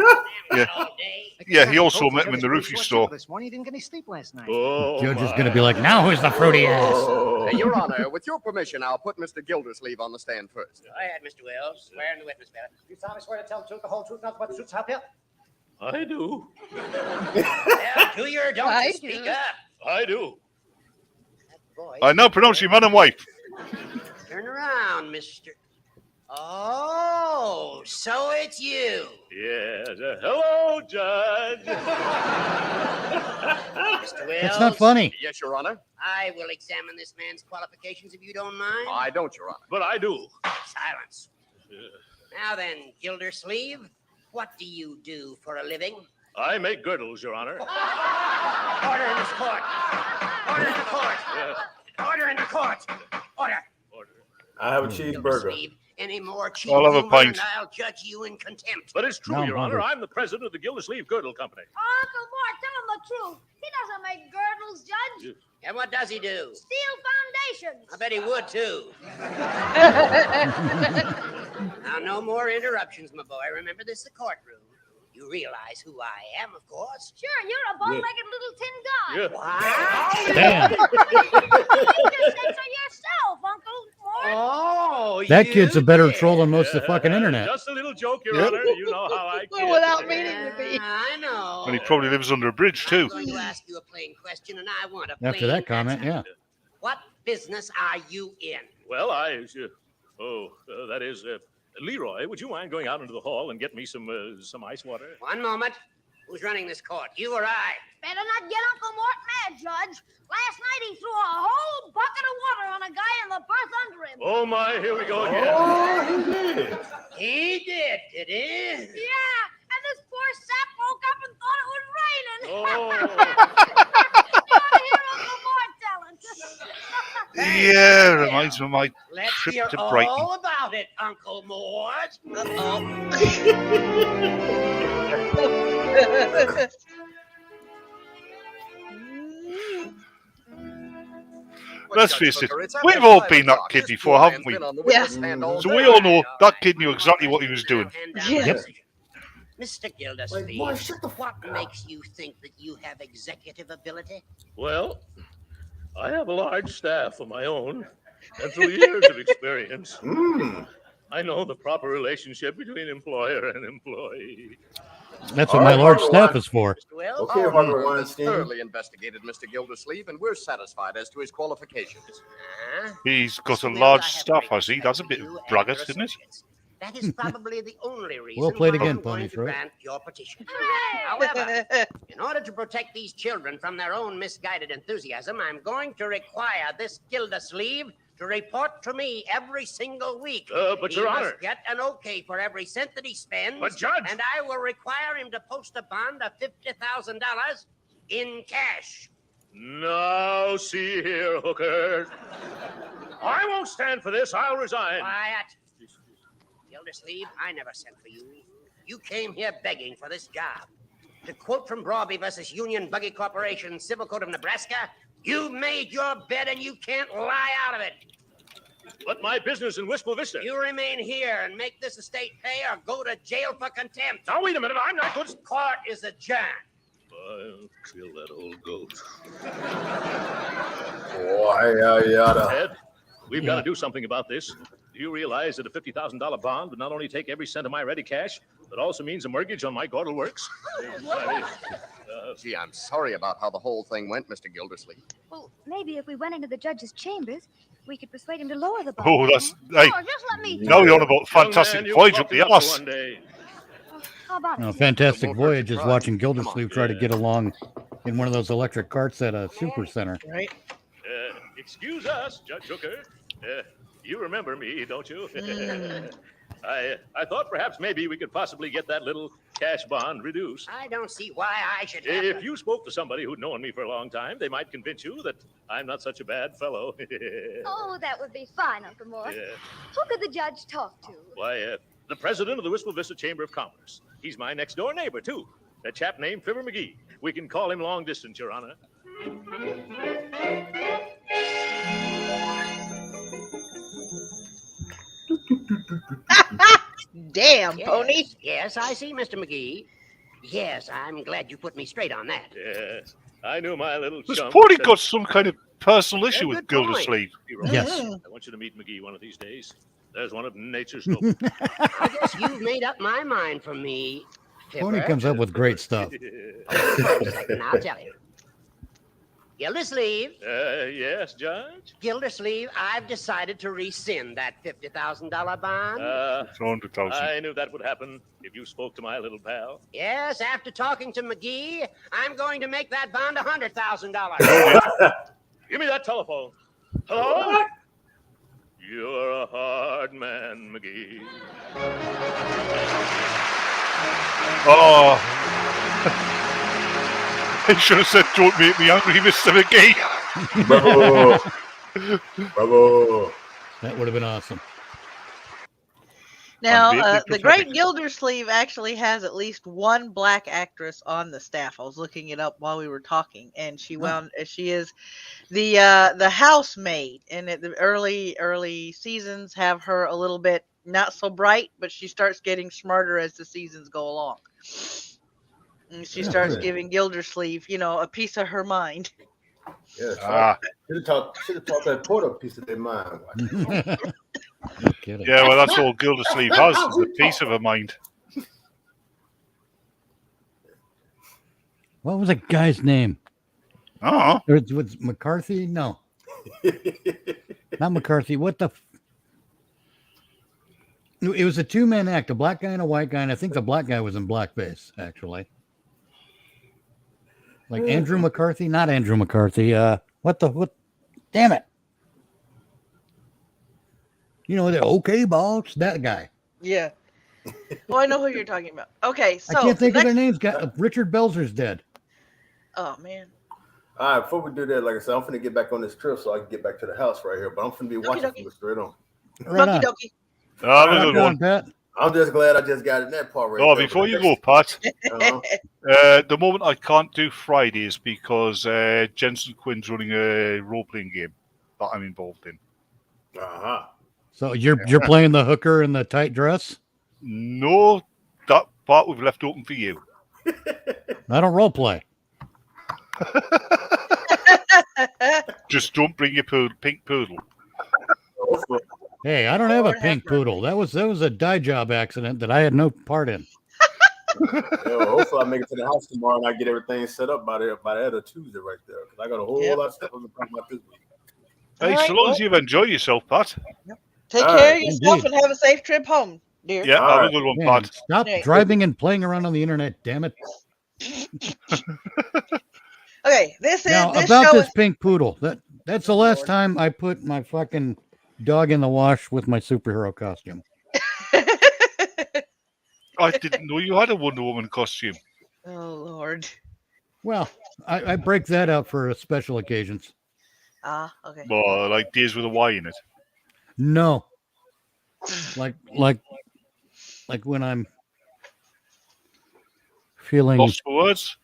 Yeah, he also met him in the roofie store. This morning you didn't get any sleep last night. Oh, Judge is going to be like, now who's the fruity ass? Your Honor, with your permission, I'll put Mr. Gildersleeve on the stand first. Go ahead, Mr. Wells. Swear in the witness, fella. You solemnly swear to tell the truth, the whole truth, nothing but the truth, so help you? I do. Well, do your don't you speak up. I do. I now pronounce you man and wife. Turn around, Mr. Oh, so it's you. Yes. Hello, Judge. Mr. Wells. That's not funny. Yes, Your Honor. I will examine this man's qualifications if you don't mind. I don't, Your Honor. But I do. Silence. Now then, Gildersleeve, what do you do for a living? I make girdles, Your Honor. Order in this court. Order in the court. Order in the court. Order. I have a cheeseburger. Gildersleeve, any more cheap I'll have a humor pint. and I'll judge you in contempt. But it's true, No, I'm Your Honor. hungry. I'm the president of the Gildersleeve Girdle Company. Uncle Mort, tell him the truth. He doesn't make girdles, Judge. And what does he do? Steel foundations. I bet he would, too. Now, no more interruptions, my boy. Remember, this is the courtroom. You realize who I am, of course. Sure, you're a bow-legged little tin guy. Yeah. Wow. Damn. You just censor yourself, Uncle Mort. Oh, That you kid's a better did. troll than most of the fucking internet. Just a little joke, Your Yep. Honor. You know how I kid. Without meaning to be. I know. And he probably lives under a bridge, I'm too. going to ask you a plain question, and I want a After plain that comment, answer. yeah. What business are you in? Well, that is, Leroy, would you mind going out into the hall and get me some ice water? One moment. Who's running this court? You or I? Better not get Uncle Mort mad, Judge. Last night he threw a whole bucket of water on a guy in the berth under him. Oh, my, here we go again. Oh, he did. He did he? Yeah, and this poor sap woke up and thought it was raining. Oh. You ought to hear Uncle Mort telling. Yeah, reminds me of my Let's trip hear to Brighton. all about it, Uncle Mort. Let's face it, we've all been that kid before, haven't we? Yeah. So we all know that kid knew exactly what he was doing. Yep. Mr. Gildersleeve, what makes you think that you have executive ability? Well, I have a large staff of my own, and through years of experience, I know the proper relationship between employer and employee. That's what my large staff is for. Okay, Our Harvey firm has Weinstein. thoroughly investigated Mr. Gildersleeve, and we're satisfied as to his qualifications. He's got a large staff, has he? That's a bit braggart, isn't it? That is probably the only reason Well played why again, I'm going Pony to Throat. grant your petition. However, in order to protect these children from their own misguided enthusiasm, I'm going to require this Gildersleeve to report to me every single week. But he Your must Honor. get an okay for every cent that he spends. But, Judge. And I will require him to post a bond of $50,000 in cash. Now, see here, Hooker. I won't stand for this. I'll resign. Quiet. Gildersleeve, I never sent for you. You came here begging for this job. To quote from Brawby versus Union Buggy Corporation, Civil Code of Nebraska, you made your bed and you can't lie out of it. But my business in Wistful Vista. You remain here and make this estate pay or go to jail for contempt. Now, wait a minute. I'm not going to... Court is adjourned. I'll kill that old goat. Boy, yada. Ted, we've got to do something about this. Do you realize that a $50,000 bond would not only take every cent of my ready cash, but also means a mortgage on my Gordle Works? Gee, I'm sorry about how the whole thing went, Mr. Gildersleeve. Well, maybe if we went into the judge's chambers, we could persuade him to lower the bond. Oh, that's... Hey, Oh, just let me now you're on about Fantastic Voyage up the ass. How about it? No, Fantastic Voyage is watching Gildersleeve try to get along in one of those electric carts at a super center. Right. Excuse us, Judge Hooker. You remember me, don't you? I thought perhaps maybe we could possibly get that little cash bond reduced. I don't see why I should have If you spoke to somebody who'd known me for a long time, they might convince you that I'm not such a bad fellow. Oh, that would be fine, Uncle Mort. Yeah. Who could the judge talk to? Why, the president of the Wistful Vista Chamber of Commerce. He's my next-door neighbor, too. A chap named Fibber McGee. We can call him long distance, Your Honor. Damn, Yes, Pony. Yes, I see, Mr. McGee. Yes, I'm glad you put me straight on that. Yes, I knew my little Has chum. Pony got some kind of personal issue with good point. Gildersleeve? Yes. I want you to meet McGee one of these days. There's one of nature's noble. I guess you've made up my mind for me, Pony Fibber. comes up with great stuff. And I'll tell you. Gildersleeve, Yes, Judge? Gildersleeve, I've decided to rescind that $50,000 bond. I knew that would happen if you spoke to my little pal. Yes, after talking to McGee, I'm going to make that bond $100,000. Give me that telephone. Hello? You're a hard man, McGee. Oh. I should have said, don't make me angry, Mr. McGee. Bravo. Bravo. That would have been awesome. Now, the great Gildersleeve actually has at least one black actress on the staff. I was looking it up while we were talking, and she is the housemaid. And at the early seasons, have her a little bit not so bright, but she starts getting smarter as the seasons go along. And she starts giving Gildersleeve, a piece of her mind. Yes. Should have taught that Porter a piece of their mind. Yeah, well, that's all Gildersleeve has, is a piece of her mind. What was that guy's name? Oh. Was McCarthy? No. Not McCarthy. What the... It was a two-man act, a black guy and a white guy, and I think the black guy was in blackface, actually. Like Andrew McCarthy? Not Andrew McCarthy. What? Damn it. You know, the okay boss, that guy. Yeah. Well, I know who you're talking about. Okay, so I can't think of their names. Richard Belzer's dead. Oh, man. All right, before we do that, like I said, I'm finna get back on this trip so I can get back to the house right here. But I'm finna be watching from straight on. Right on. Good one. Pat. I'm just glad I just got in that part right Oh, there. before you go, Pat, the moment I can't do Fridays because Jensen Quinn's running a role-playing game that I'm involved in. Uh-huh. So you're playing the hooker in the tight dress? No, that part we've left open for you. I don't role play. Just don't bring your pink poodle. Hey, I don't have a pink poodle. That was a dye job accident that I had no part in. Hopefully I make it to the house tomorrow and I get everything set up by the end of Tuesday right there. Because I got a whole lot of stuff I'm talking about this week. Hey, so long as you enjoy yourself, Pat. Take care of yourself and have a safe trip home, dear. Yeah, have a good one, Man, Pat. stop driving and playing around on the internet, damn it. Okay, this about this pink poodle. That's the last time I put my fucking dog in the wash with my superhero costume. I didn't know you had a Wonder Woman costume. Oh, Lord. Well, I break that out for special occasions. Ah, okay. Well, like Days with a Y in it. No. Like when I'm feeling Lost for words?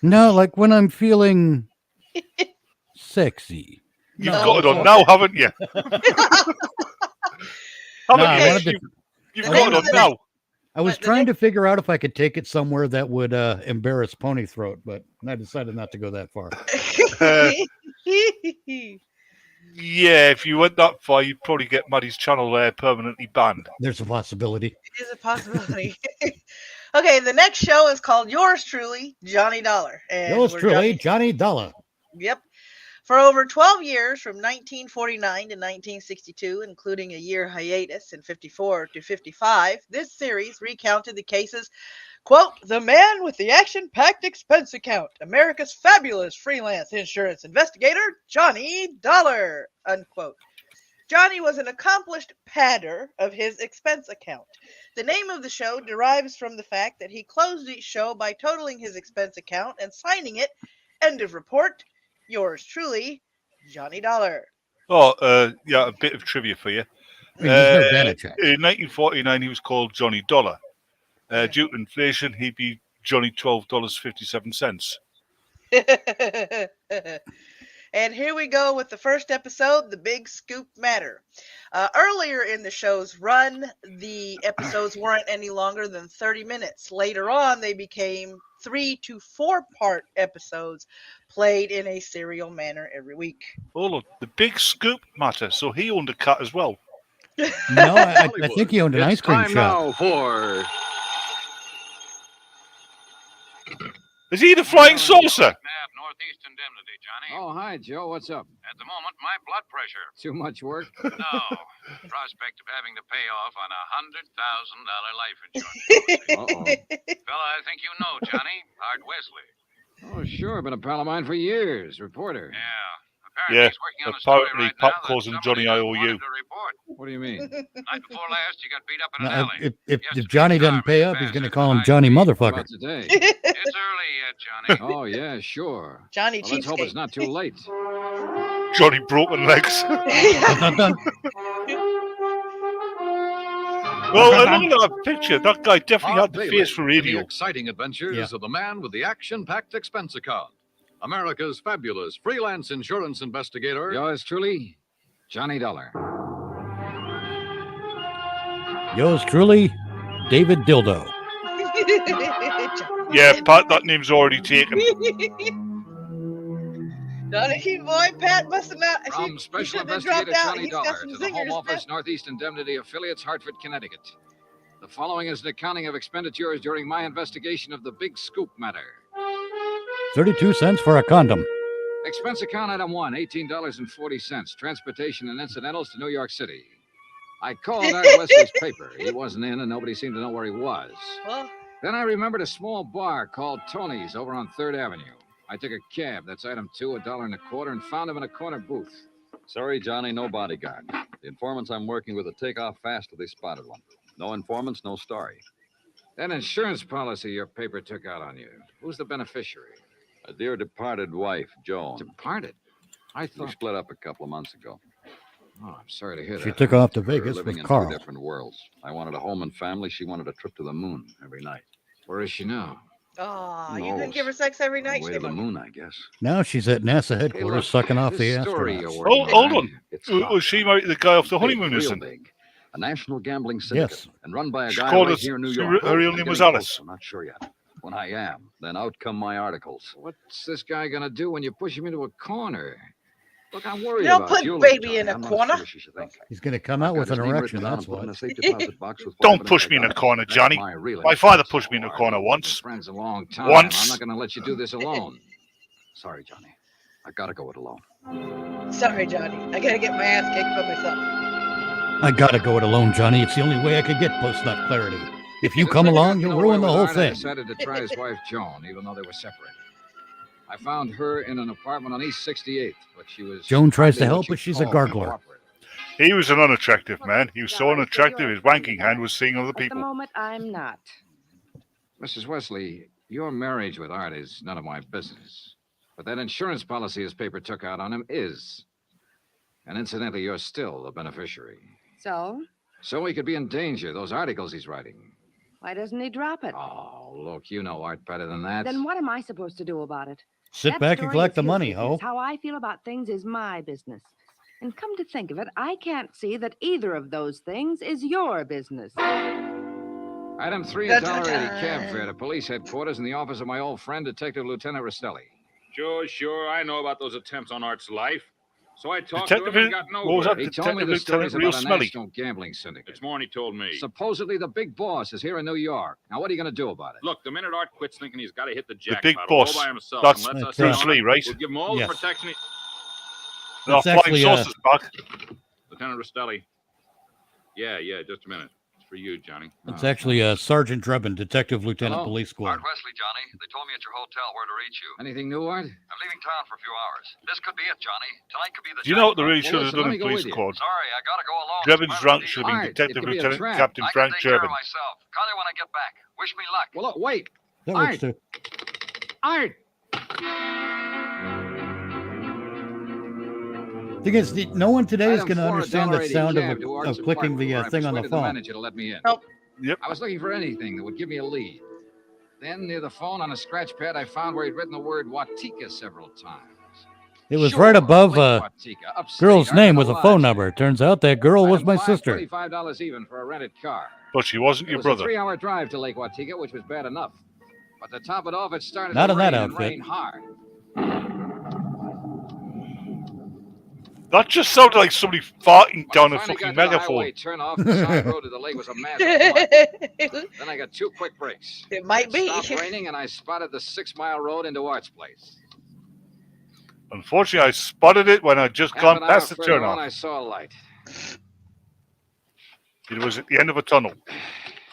No, like when I'm feeling sexy. You've got it on now, haven't you? You've got it on now. I was trying to figure out if I could take it somewhere that would embarrass Pony Throat, but I decided not to go that far. Yeah, if you went that far, you'd probably get Maddie's channel permanently banned. There's a possibility. It is a possibility. Okay, the next show is called Yours Truly, Johnny Dollar. And Yours we're truly, Johnny Dollar. Yep. For over 12 years, from 1949 to 1962, including a year hiatus in 54 to 55, this series recounted the cases, quote, the man with the action-packed expense account, America's fabulous freelance insurance investigator, Johnny Dollar, unquote. Johnny was an accomplished padder of his expense account. The name of the show derives from the fact that he closed each show by totaling his expense account and signing it, "End of report, yours truly, Johnny Dollar." Oh, yeah, a bit of trivia for you. He's no data check. In 1949, he was called Johnny Dollar. Due to inflation, he'd be Johnny $12.57. And here we go with the first episode, The Big Scoop Matter. Earlier in the show's run, the episodes weren't any longer than 30 minutes. Later on, they became 3 to 4 part episodes played in a serial manner every week. Oh, look, The Big Scoop Matter. So he owned a cat as well. No, I think he owned an ice cream Time shop. now for Is he the flying saucer? Northeast Indemnity, Johnny. Oh, hi, Joe. What's up? At the moment, my blood pressure. Too much work? No. Prospect of having to pay off on $100,000 life insurance. Uh-oh. Fella, I think you know, Johnny. Art Wesley. Oh, sure. Been a pal of mine for years. Reporter. Yeah. Yeah, apparently Pat calls him Johnny IOU. What do you mean? Night before last, you got beat up in an Now, alley. if Johnny doesn't pay up, he's going to call him Johnny Motherfucker. About today. It's early yet, Johnny. Oh, yeah, sure. Johnny Well, let's hope it's not too late. Johnny Broken Legs. Well, I look at that picture. That guy definitely had the face for The radio. exciting adventures of the man with the action-packed expense account. America's fabulous freelance insurance investigator. Yours truly, Johnny Dollar. Yours truly, David Dildo. Yeah, Pat, that name's already taken. Johnny boy, Pat must have not. From Special he dropped Investigator out. Johnny He's got Dollar some to the Home zingers, Office, Northeast Indemnity Affiliates, Hartford, Connecticut. The following is an accounting of expenditures during my investigation of the Big Scoop matter. 32 cents for a condom. Expense account item 1, $18.40. Transportation and incidentals to New York City. I called Art Wesley's paper. He wasn't in and nobody seemed to know where he was. Well, Then I remembered a small bar called Tony's over on 3rd Avenue. I took a cab, that's item 2, $1.25, and found him in a corner booth. Sorry, Johnny, no bodyguard. The informants I'm working with will take off fast if they spotted one. No informants, no story. That insurance policy your paper took out on you. Who's the beneficiary? A dear departed wife, Joan. Departed? I We thought... split up a couple of months ago. Oh, I'm sorry to hear that. She took off to We were Vegas living with in Carl. two different worlds. I wanted a home and family. She wanted a trip to the moon every night. Where is she now? oh, you No, couldn't give her sex every night. Way to the moon, I guess. Now she's at NASA headquarters look, sucking off the this story astronauts. you're working Hold on. It's Was she married to the guy off the honeymoon? real Isn't? big. A national gambling syndicate. Yes. And run by a She guy called right us- here in New she- York. her real I'm name was getting Alice. close, I'm not sure yet. When I am, then out come my articles. What's this guy gonna do when you push him into a corner? Look, I'm worried Don't about put you. baby in a I'm not corner. sure she should think. He's going to come out Got with his an name erection, written down that's and put in what. a safe deposit box with Don't whatever push I me in a got. corner, That's Johnny. my real My father pushed me in a corner once. Friends a long time. Once. I'm not gonna let you do this alone. Sorry, Johnny. I gotta go it alone. Sorry, Johnny. I gotta get my ass kicked by myself. I got to go it alone, Johnny. It's the only way I could get post-nut clarity. If you come along, you'll ruin the whole I thing. decided to try his wife, Joan, even though they were separated. I found her in an apartment on East 68th, but she was... Joan tries to hardly what help, you'd but she's a call gargler. cooperative. He was an unattractive man. He was so unattractive, his wanking hand was seeing other At the people. moment, I'm not. Mrs. Wesley, your marriage with Art is none of my business. But that insurance policy his paper took out on him is. And incidentally, you're still the beneficiary. So, So he could be in danger, those articles he's writing. why doesn't he drop it? Oh, look, you know Art better than that. Then what am I supposed to do about it? Sit That back and story collect is the his money, business. ho. How I feel about things is my business. And come to think of it, I can't see that either of those things is your business. Item 3, $1.80 cab fare to police headquarters in the office of my old friend, Detective Lieutenant Rostelli. Sure. I know about those attempts on Art's life. So I talked Detective, to him and got what was nowhere. that? He told me the Detective stories Lieutenant about a Real Smelly. national gambling syndicate. It's more than he told me. Supposedly the big boss is here in New York. Now, what are you going to do about it? Look, the minute Art quits thinking he's got to hit the jackpot big all boss. by himself That's and lets us Bruce in on Lee, it, right? We'll give him all Yes. the protection he... Our That's flying actually, saucer's back. Lieutenant Rostelli. Yeah, just a minute. for you, Johnny. It's actually Sergeant Drebin, Detective Lieutenant Hello? Police Squad. Art Wesley, Johnny. They told me at your hotel where to reach you. Anything new, Art? I'm leaving town for a few hours. This could be it, Johnny. Tonight could be the Do you know what they jackpot. really should have done in Police Squad? Sorry, I gotta go alone. Drebin's It's part rank of the should have been Art, Detective it could be a Lieutenant trap. Captain I Frank can take care of Drebin. myself. Call you when I get back. Wish me luck. Well, wait. That Art. works too. Art. Thing is, no one today is Item going to 4, understand the $1.80 sound cab to Art's of clicking the apartment, where I thing on the persuaded phone. manager to let me in. Nope. Yep. I was looking for anything that would give me a lead. Then, near the phone on a scratch pad, I found where he'd written the word Watika several times. It was right above a girl's upstate, name with a Arkansas phone Lodge. number. Turns out that girl was Item my 5, sister. $25 even for a rented car. But she wasn't It your was brother. a 3-hour drive to Lake Watika, which was bad enough. But to top it off, it started Not to in that rain and outfit. rain hard. That just sounded like somebody farting down a Finally fucking got to the megaphone. highway turn off. The side road to the lake was a mass of mud. Then I got 2 quick breaks. It might be. Stopped raining, and I spotted the 6-mile road into Art's place. Unfortunately, I spotted it when I just Half gone an past hour the further on, turnoff. I saw a light. It was at the end of a tunnel.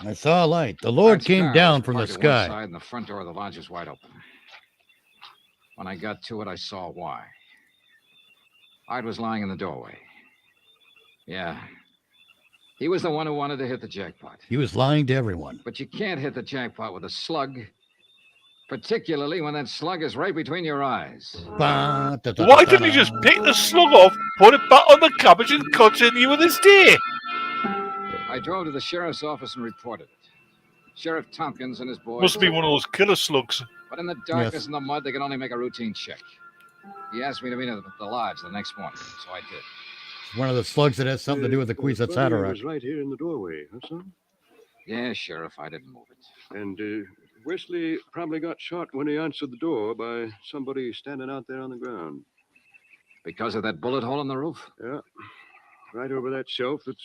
I saw a light. The Lord Art's came car down was from the parked at one sky. side, and the front door of the lodge was wide open. When I got to it, I saw why. Art was lying in the doorway. Yeah. He was the one who wanted to hit the jackpot. He was lying to everyone. But you can't hit the jackpot with a slug, particularly when that slug is right between your eyes. Why didn't he just pick the slug off, put it back on the cabbage, and continue with his day? I drove to the sheriff's office and reported it. Sheriff Tompkins and his boys. Must be one of those killer slugs. But in the darkness Yes. and the mud, they can only make a routine check. He asked me to meet him at the lodge the next morning, so I did. It's one of the slugs that has something to do with the Quetzalcoatl. was right here in the doorway, huh, son? Yeah, Sheriff, I didn't move it. And Wesley probably got shot when he answered the door by somebody standing out there on the ground. Because of that bullet hole in the roof? Yeah. Right over that shelf that's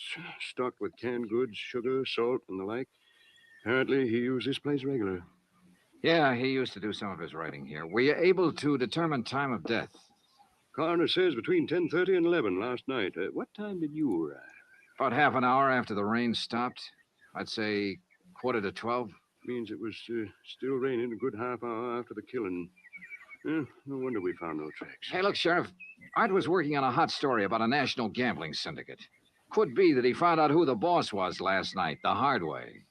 stocked with canned goods, sugar, salt, and the like. Apparently, he used this place regular. Yeah, he used to do some of his writing here. Were you able to determine time of death? Coroner says between 10:30 and 11 last night. What time did you arrive? About half an hour after the rain stopped. I'd say 11:45. Means it was still raining a good half hour after the killing. No wonder we found no tracks. Hey, look, Sheriff. Art was working on a hot story about a national gambling syndicate. Could be that he found out who the boss was last night, the hard way.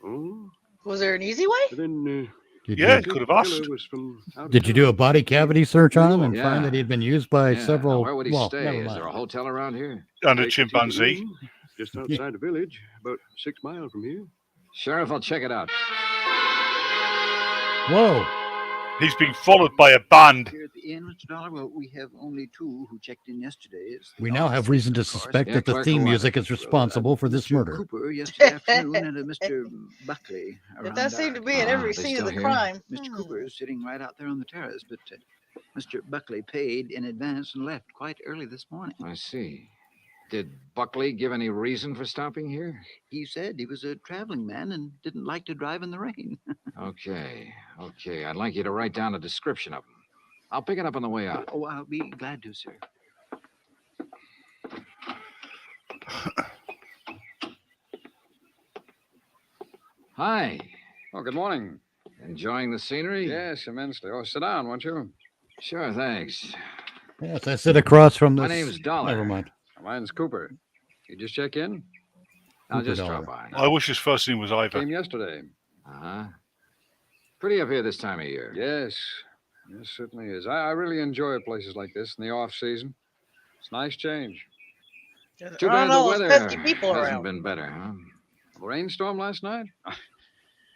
Oh? Was there an easy way? Then, Yeah, it could have asked. Did you do a body cavity search on him and Yeah. find that he had been used by Yeah, several? now, where would he well, stay? never Is mind. there a hotel around here? And a chimpanzee. Just outside the village, about 6 miles from here. Sheriff, I'll check it out. Whoa. He's being followed by a band. Here at the inn, Mr. Dollar, well, we have only 2 who checked in yesterday. It's the We now have reason to suspect Yeah, that the clerk theme or what? music is responsible for this murder. Cooper yesterday afternoon and Mr. Buckley. It does seem to be at every scene of the still here? crime. Mr. Cooper is sitting right out there on the terrace, but Mr. Buckley paid in advance and left quite early this morning. I see. Did Buckley give any reason for stopping here? He said he was a traveling man and didn't like to drive in the rain. Okay. I'd like you to write down a description of him. I'll pick it up on the way out. Oh, I'll be glad to, sir. Hi. Oh, good morning. Enjoying the scenery? Yes, immensely. Oh, sit down, won't you? Sure, thanks. Yes, I sit across from this. My name's Dollar. Never mind. Mine's Cooper. You just check in? I'll Cooper just Dollar. drop by. I wish his first name was Ivor. Came yesterday. Uh-huh. Pretty up here this time of year. Yes. Yes, certainly is. I really enjoy places like this in the off-season. It's a nice change. Too Around bad the all those weather pesky people hasn't around. been better, huh? The rainstorm last night?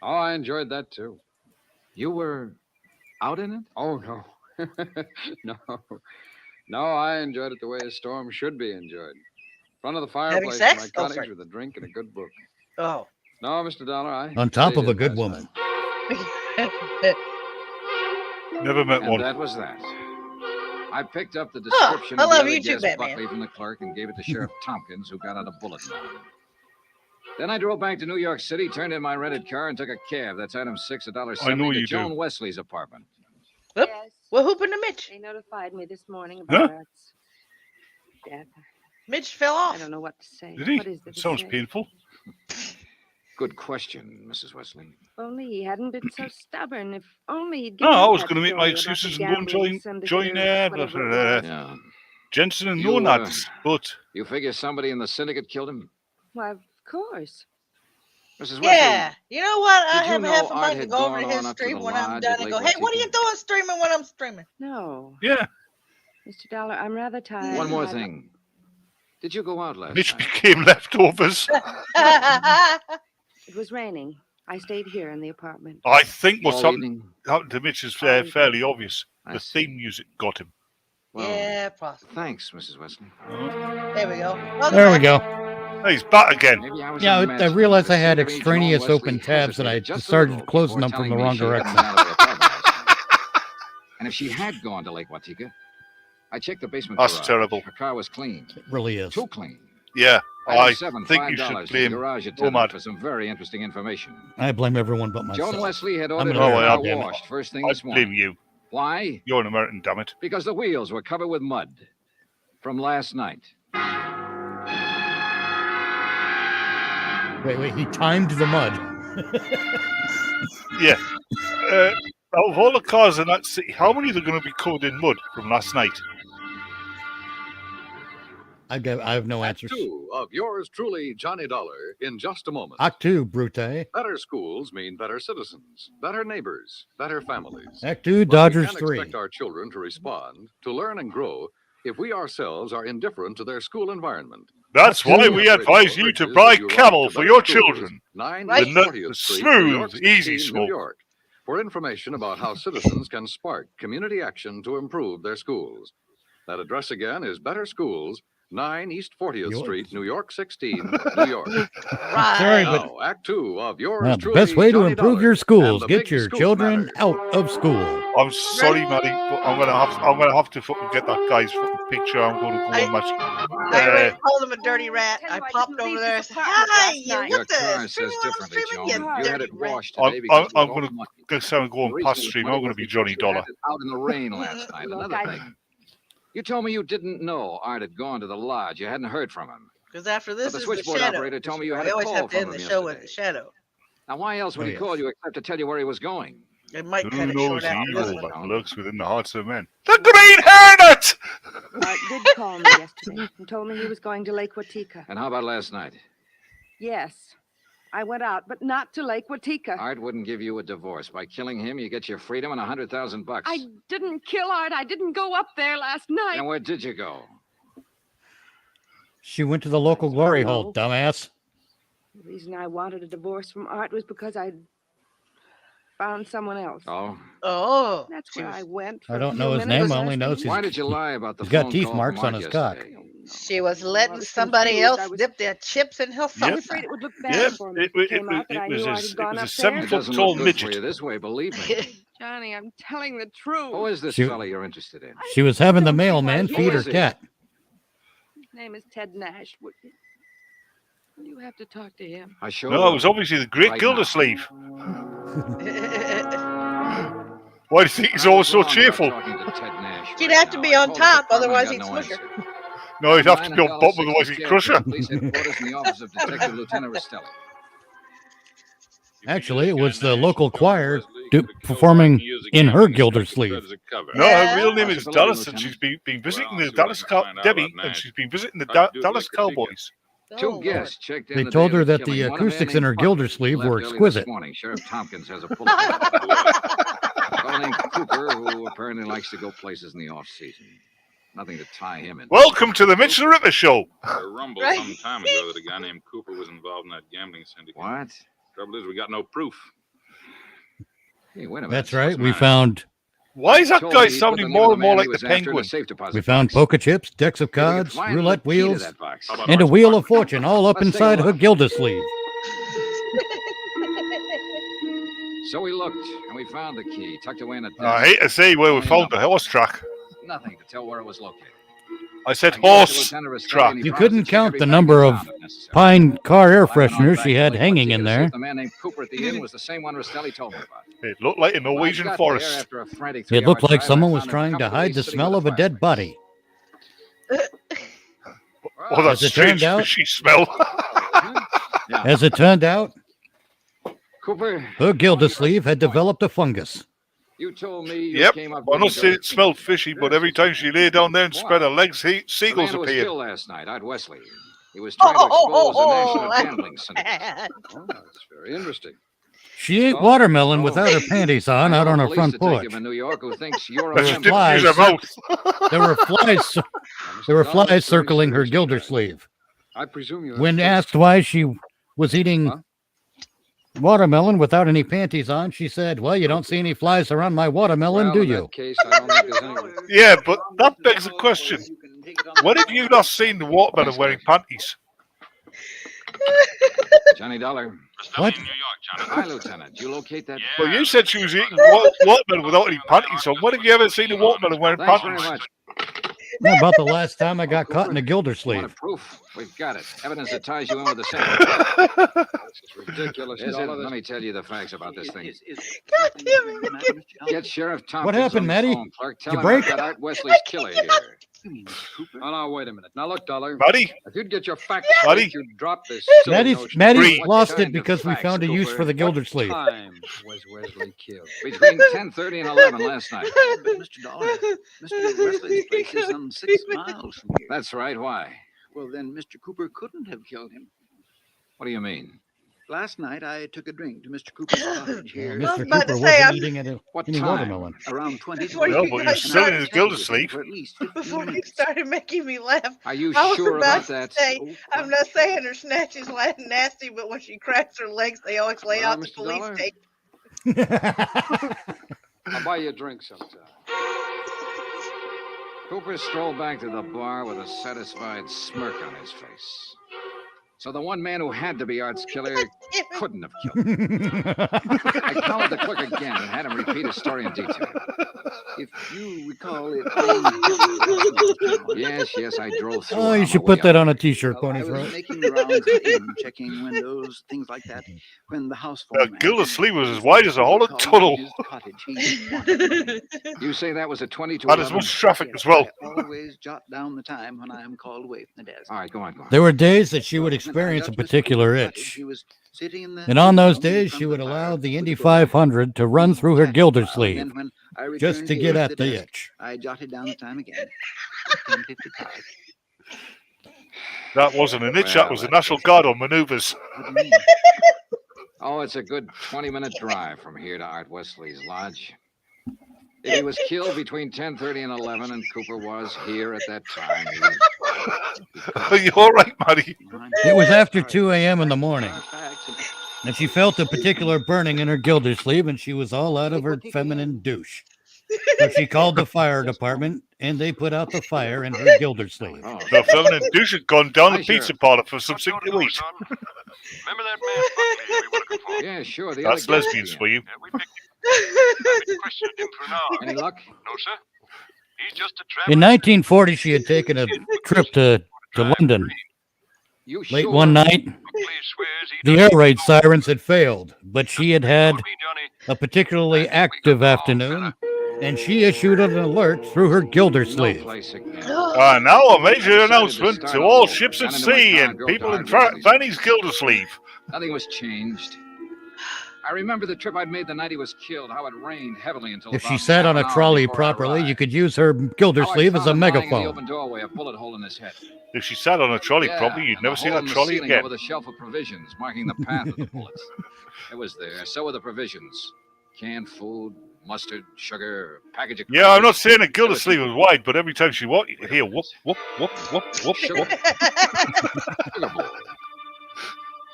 Oh, I enjoyed that, too. You were out in it? Oh, no. No, I enjoyed it the way a storm should be enjoyed. In front of the fireplace in sex? my Oh, cottage sorry. with a drink and a good book. Oh. No, Mr. Dollar, I... On top stayed of a in good last woman. night. Never met And one. that was that. I picked up the description I of the love other you too, guest, Batman. Buckley, from the clerk and gave it to Sheriff Tompkins, who got out a bulletin on it. Then I drove back to New York City, turned in my rented car, and took a cab. That's item 6, $1.70 I know to you Joan do. Wesley's apartment. Whoop. Yes, Well, hooping to Mitch. they notified me this morning Huh? about Art's death. Mitch fell I off. don't know what to say. Did he? What is there It to sounds say? painful. Good question, Mrs. Wesley. If only he hadn't been so stubborn. If only he'd No, given I up was that going to make my story about the excuses and go and gambling join syndicate or whatever it was. Yeah. Jensen and You, Nonads, but You figure somebody in the syndicate killed him? Why, of course. Mrs. Yeah. Wesley, You know what? I did you have know half a Art mind to had go over to gone his on up to stream the when I'm lodge done at and Lake go, hey, what are you Waikiki? doing streaming when I'm streaming? No. yeah. Mr. Dollar, I'm rather tired. one more I'd- thing. Did you go out last Mitch night? became leftovers. It was raining. I stayed here in the apartment. I think what's All happened to Mitch is fairly obvious. The theme music got him. Well, Yeah, possibly. Thanks, Mrs. Wesley. There we go. There we go. He's back again. Maybe I was Yeah, I imagining, realized but I had it seemed to me extraneous Joan open Wesley tabs and I hesitated just a started little closing before them from the telling me wrong she hadn't direction. been out of her apartment last night. And if she had gone to Lake Watika, I checked the basement That's garage. terrible. Her car was clean. It really is. Too clean. Yeah, Item I 7, think you $5 should to the blame garage attendant Nomad. for some very interesting information. I blame everyone but myself. Joan Wesley had I'm ordered gonna her blame car him. washed first thing I this morning. blame you. Why? You're an American, damn it. Because the wheels were covered with mud from last night. Wait, he timed the mud. Yeah. Out of all the cars in that city, how many are going to be covered in mud from last night? I have no answers. 2 of yours truly, Johnny Dollar, in just a moment. Act 2, Brute. Better schools mean better citizens, better neighbors, better families. Act 2, But Dodgers we 3. can't expect our children to respond, to learn and grow, if we ourselves are indifferent to their school environment. That's why we advise you to buy Camel for your children. 9 The East nut- 40th the Street, New smooth, York easy 16, smoke. New York, for information about how citizens can spark community action to improve their schools. That address again is Better Schools, 9 East 40th Street, New York 16, New York. Sorry, but Now, Act 2 of yours well, the truly, best way to Johnny improve Dollar, your and schools, the get big your scoop children matters. out of school. I'm sorry, Maddie, but I'm gonna have to fucking get that guy's fucking picture. I'm gonna go and match. I already called him a dirty rat. I popped over there and said, hi, you Your what car the? says differently, Joan. You had it washed I'm today because I'm gonna go sound and go on past stream. I'm gonna be Johnny Dollar. out in the rain last night. Another thing. You told me you didn't know Art had gone to the lodge. You hadn't heard from him. Because after But this the is the switchboard shadow. operator told me you had I a always call have to from end the him show with yesterday. the shadow. Now, why else would he call you except to tell you where he was going? It might Who cut it knows short the after this evil one. that lurks within the hearts of men? The Green Hornet! Art did call me yesterday and told me he was going to Lake Watika. And how about last night? Yes. I went out, but not to Lake Watika. Art wouldn't give you a divorce. By killing him, you get your freedom and $100,000. I didn't kill Art. I didn't go up there last night. And where did you go? She went to the local glory hole, dumbass. The reason I wanted a divorce from Art was because I'd found someone else. Oh? Oh. That's where I went. I don't know his name. I only know Why did you lie about the he's got phone teeth call marks from on Art his cock. yesterday? She was letting somebody confused. else dip their chips in her I sauce. was afraid it would look bad Yep, for me if it came out that I knew Art had gone it up was a there. 7 It foot doesn't tall look good for midget. you this way, believe me. Johnny, I'm telling the truth. Who is this She- fella you're interested in? She was having the mailman Who feed her is he? cat. His name is Ted Nash. Will you have to talk to him? I sure No, will. it was obviously the great Right Gildersleeve. Why do you think he's always so cheerful? She'd have to be on top, otherwise he'd smush her. No, he'd have to be on bottom, otherwise he'd crush her. Police headquarters in the office of Detective Lieutenant Rastelli. Actually, it was the local choir performing in her Gildersleeve. No, her real name is Dallas, and she's been visiting the Dallas Debbie, and she's been visiting the Dallas Cowboys. Two guests checked in They the told day her of that the killing. One, a man acoustics named in her Buckley, Gildersleeve left were early this exquisite. morning. Sheriff Tompkins has a full a fellow named Cooper who apparently likes to go places in the off season. Nothing to tie him in. Welcome to the Mitchell Ripper Show. A rumble some time ago that a guy named Cooper was involved in that gambling syndicate. What? Trouble is, we got no proof. Hey, wait a minute. That's right. We found Why is that guy sounding more and more like the Penguin? poker chips, decks of cards, find roulette the key to wheels, that box. and a wheel of fortune all up Let's take a inside her look. Gildersleeve. So we looked, and we found the key tucked away in a desk. I hate to say where we found the horse track. Nothing to tell where it was located. I said horse track. You couldn't count the number of pine car air fresheners she had hanging in there. The man named Cooper at the inn was the same one Rastelli told me about. It looked like a Norwegian forest. It looked like someone was trying to hide the smell of a dead body. Oh, that's As it turned strange. out- She smell. As it turned out, Cooper. Her Gildersleeve had developed a fungus. You told me you Yep. came up I'm not with saying it smelled fishy, but every time she lay down there and spread her legs, the seagulls man who was appeared. killed last night, Art Wesley. He was trying to expose a national gambling syndicate. Oh, that's very interesting. She ate watermelon without her panties on out on her front porch. In New York who thinks you're There were flies. There were flies circling her Gildersleeve. I presume you. When asked why she was eating watermelon without any panties on, she said, "Well, you don't see any flies around my watermelon, do you?" Yeah, but that begs the question. When have you last seen the watermelon wearing panties? Johnny Dollar. What? Hi, Lieutenant. You locate that? Well, you said she was eating watermelon without any panties on. When have you ever seen a watermelon wearing Thanks panties? very much. About the last time I got caught in a Gildersleeve. Proof? We've got it. Evidence that ties you in with the syndicate. This is ridiculous. Let me tell you the facts about this thing. God damn it. Get Sheriff Tompkins. What happened, on the Matty? phone, Clerk. Did Tell you him break? I've got Art Wesley's killer here. Oh, no, wait a minute. Now, look, Dollar. Matty? If you'd get your facts Matty? straight, you'd drop this. silly notion. Maddie's What lost kind it because of we facts, found a use Cooper? for the Gildersleeve. What time was Wesley killed? Between 10:30 and 11 last night. But, Mr. Dollar, Mr. Wesley's place is some 6 miles from here. That's right. Why? Well, then Mr. Cooper couldn't have killed him. What do you mean? Last night, I took a drink to Mr. Cooper's cottage here. Mr. about to Cooper say, wasn't I'm- eating any What watermelon. Around 20 Before No, you but you're guys still in started- his Gildersleeve. For at least 15 Before you minutes. started making me laugh, Are you I was sure about about that? to say, I'm not saying her snatches nasty, but when she cracks her legs, they always lay out the Mr. police Dollar? tape. I'll buy you a drink sometime. Cooper strolled back to the bar with a satisfied smirk on his face. So the one man who had to be Art's killer couldn't have killed him. I collared the clerk again and had him repeat his story in detail. If you recall it. Yes, I drove through. Oh, on you my should way put that up. on a T-shirt, Well, I Pony's was right. making the rounds of the inn, checking windows, things like that, when the house phone man- Gildersleeve was as wide as a hollow tunnel. His cottage. He wanted You say that was at 22. Had as much traffic as well. I always jot down the time when I am called away from the desk. All right, go on. There were days that she would experience a particular itch. He was sitting in the And on those room days, in she front would of the allow fire the with Indy the book. 500 to run through her Gildersleeve, Then when I just returned to here get at the desk, itch. I jotted down the time again. 10:55. That wasn't an itch, that was the National Guard on manoeuvres. Oh, it's a good 20-minute drive from here to Art Wesley's lodge. If he was killed between 10:30 and 11, and Cooper was here at that time, Are you all right, Matty? It was after 2 a.m. in the morning, and she felt a particular burning in her Gildersleeve, and she was all out of her feminine douche. So she called the fire department, and they put out the fire in her Gildersleeve. The feminine douche had gone down the pizza parlor for some something to eat. Remember that man Buckley we were looking for? Yeah, sure. The That's other lesbians for you. We picked I've been questioning him for an hour. Any luck? No, sir. He's just a In 1940, she had taken a trip to London. You Late sure? one night, the air raid sirens had failed, but she had had a particularly active afternoon, and she issued an alert through her Gildersleeve. Now a major announcement to all ships at sea and people in Fanny's Gildersleeve. Nothing was changed. I remember the trip I'd made the night he was killed, how it rained heavily until If she about sat half on a an hour trolley before I properly, arrived. you could use her Gildersleeve How I as a found him lying in the megaphone. open doorway, a bullet hole in his head. If she sat on a trolley Yeah, properly, you'd and never the see hole that in the trolley ceiling again. over the shelf of provisions, marking the path of the bullets. It was there. So were the provisions. Canned food, mustard, sugar, package of Yeah, I'm not crackers. saying that Gildersleeve was wide, but every time she walked, you could hear whoop, whoop, whoop, whoop, whoop, Sugar. whoop. Sugar bowl.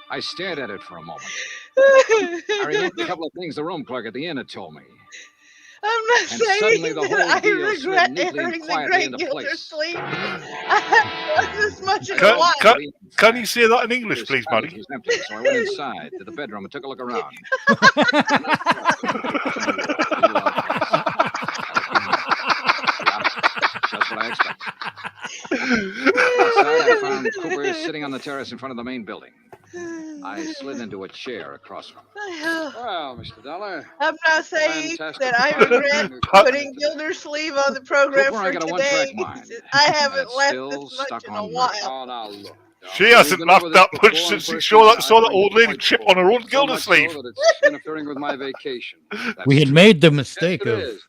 I stared at it for a moment. I remembered a couple of things the room clerk at the inn had told me. I'm not And saying suddenly the that whole I deal regret slid neatly airing and the quietly Great into place. Gildersleeve. As much as I Can you say that in English, please, It Matty? was empty, so I went inside to the bedroom and took a look around. Just what I expected. Outside, I found Cooper sitting on the terrace in front of the main building. I slid into a chair across from him. Well, Mr. Dollar. I'm not saying Fantastic. that I regret putting Gildersleeve on the program Cooper, I for got a today. one-track mind. I haven't It's laughed still this much stuck in a on me. while. Oh, now look, She hasn't laughed that much since she saw that old lady trip on her own Gildersleeve. So that it's interfering with my vacation. We had made the mistake Yes, of it is.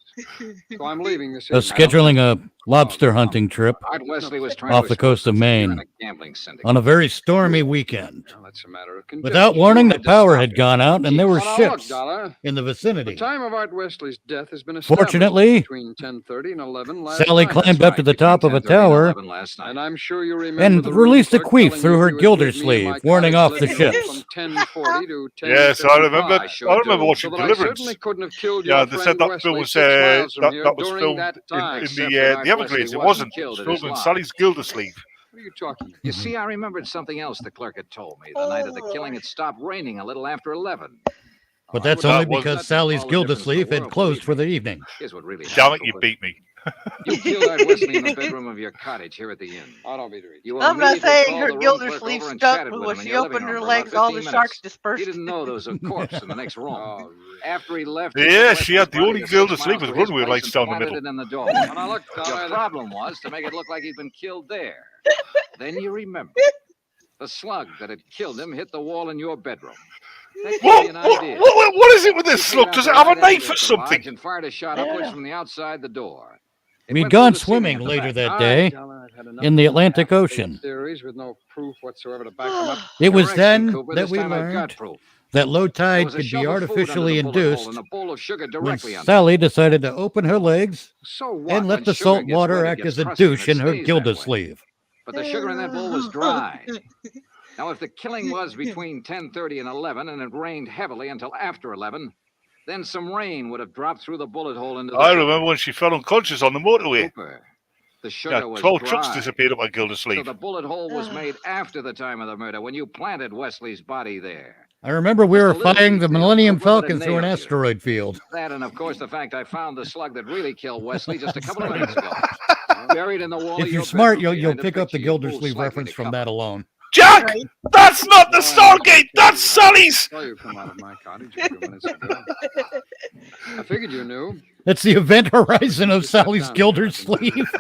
So I'm leaving this scheduling a lobster hunting trip Art Wesley was trying off to the coast of expose us here in Maine a gambling syndicate. on a very stormy weekend. Well, that's a matter of conjecture. Without warning, You the had to power stop had it. gone out and there were Now, look, ships Dollar. in the The vicinity. time of Art Wesley's death has been established Fortunately, between 10:30 and 11 last Sally night. climbed up to the top of a tower And I'm sure you remember and the released a room clerk queef telling through you her he was with me in Gildersleeve, my warning cottage off the living room ships. From 10:40 to 10:55. Yes, I remember. sure I remember do. watching So that I Deliverance. certainly couldn't have killed Yeah, your they friend said that Wesley film was 6 miles from here that was during filmed that time. in Except the that Art Everglades. Wesley It wasn't. It killed was at filmed his in lodge. Sally's Gildersleeve. What are you talking? You see, I remembered something else the clerk had told me. The night of the killing, it stopped raining a little after 11. But that's only because Sally's Gildersleeve had closed for the evening. Here's what really Damn it, happened, you Cooper. beat me. You killed Art Wesley in the bedroom of your cottage here at the inn. Oh, don't be You I'm not immediately saying called her the room Gildersleeve clerk over and stuck, chatted but with when him in she your living opened her room for about legs, all the 15 sharks minutes. dispersed. He didn't know there was a corpse in the next room. After he left, Yeah, she had the only Gildersleeve with runway lights down the planted middle. it in the door. Now look, your problem was to make it look like he'd been killed there. Then you remember the slug that had killed him hit the wall in your bedroom. That gives you an idea. What is it with this You slug? came Does out it have a the right knife end or of the something? lodge and fired a shot upwards from the outside the door. We'd gone swimming later that day in the Atlantic Ocean. Theories with no proof whatsoever to back them up. It was Correction, then Cooper. that This we time I've got learned proof. that low There tide was a could be shovel of food under artificially the bullet hole induced and a bowl of sugar when directly under. Sally decided to open her legs So what? and let When the sugar salt gets water wet, it act gets as a crusty and douche it in her stays that way. Gildersleeve. But the sugar in that bowl was dry. Now, if the killing was between 10:30 and 11, and it rained heavily until after 11, then some rain would have dropped through the bullet hole into the I sugar. remember when she fell unconscious on the motorway. Cooper, the sugar Yeah, was 12 dry. trucks disappeared up my So Gildersleeve. the bullet hole was made after the time of the murder, when you planted Wesley's body there. I remember we were Just a little flying the detail, Millennium Cooper, but it Falcon through an nails you. asteroid field. That, and of course the fact I found the slug that really killed Wesley just a couple of minutes ago. Buried in the wall If of you're your smart, bedroom you'll behind a pick up the picture you pulled Gildersleeve slightly reference to from cover. that alone. Jack! That's not the Stargate! That's Sally's! Oh, you come out of my cottage a few minutes ago. I figured you knew. That's the event horizon of Sally's Gildersleeve.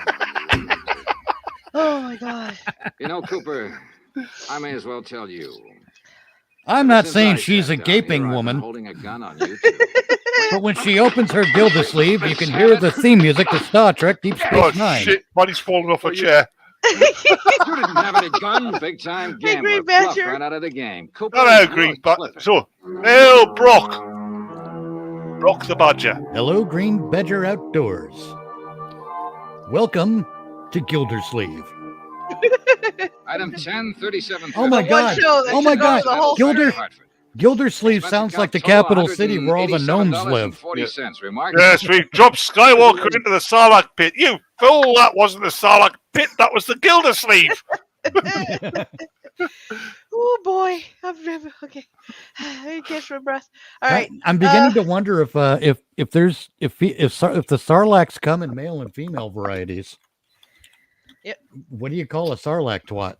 Oh my God. You know, Cooper, I may as well tell you. I'm not Since saying I she's a sat down gaping here, I've been woman, holding a gun on you too. but when she opens her Gildersleeve, you can hear the theme music to Star Trek Deep Oh, Space Nine. shit. Buddy's falling off a chair. You didn't have any gun, big time Hey, gambler. Green Bluff Badger. right out of the game. Cooper, Hello, you're Green slipping. So, hail Brock. Brock the Badger. Hello, Green Badger Outdoors. Welcome to Gildersleeve. Item 1037. Oh my God! Oh my God! Gildersleeve sounds like the capital city where all the gnomes live. Yes, we dropped Skywalker into the Sarlacc pit. You fool! That wasn't the Sarlacc pit. That was the Gildersleeve. Oh boy, I'm never okay. I catch my breath. All right, I'm beginning to wonder if the Sarlaccs come in male and female varieties. Yep. What do you call a Sarlacc twat?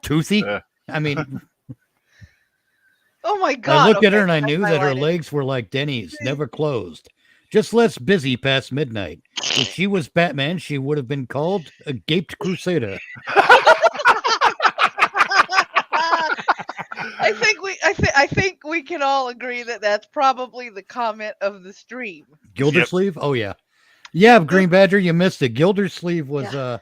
Toothy? I mean, oh my God! I looked at her and I that's knew that her highlighted. legs were like Denny's, never closed. Just less busy past midnight. If she was Batman, she would have been called a gaped crusader. I think we can all agree that that's probably the comment of the stream. Gildersleeve? Oh yeah. Yeah, Green Badger, you missed it. Gildersleeve was a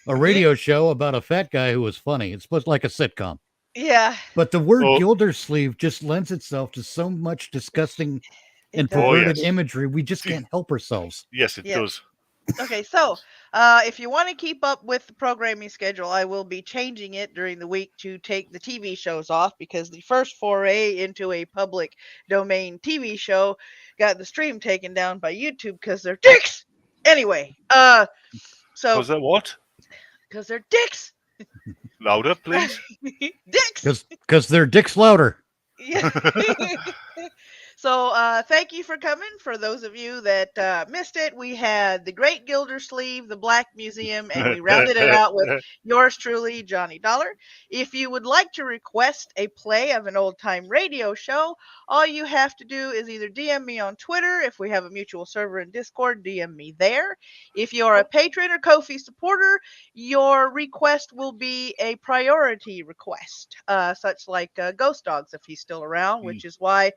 radio show about a fat guy who was funny. It's supposed like a sitcom. Yeah. But the word Gildersleeve just lends itself to so much disgusting and perverted imagery. We just can't help ourselves. Yes, it does. Okay, so if you want to keep up with the programming schedule, I will be changing it during the week to take the TV shows off, because the first foray into a public domain TV show got the stream taken down by YouTube because they're dicks. Anyway, so Was that what? because they're dicks. Louder, please. Dicks. Because they're dicks louder. Yeah. So thank you for coming. For those of you that missed it, we had the Great Gildersleeve, the Black Museum, and we rounded it out with yours truly, Johnny Dollar. If you would like to request a play of an old-time radio show, all you have to do is either DM me on Twitter. If we have a mutual server in Discord, DM me there. If you're a patron or Ko-fi supporter, your request will be a priority request, such like Ghost Dogs, if he's still around, which is why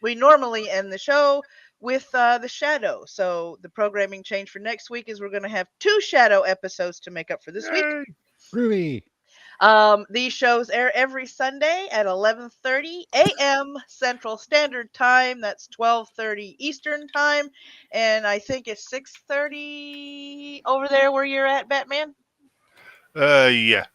we normally end the show with the Shadow. So the programming change for next week is we're going to have 2 Shadow episodes to make up for this week. Groovy. These shows air every Sunday at 11:30 a.m. Central Standard Time. That's 12:30 Eastern Time, and I think it's 6:30 over there where you're at, Batman. Yeah.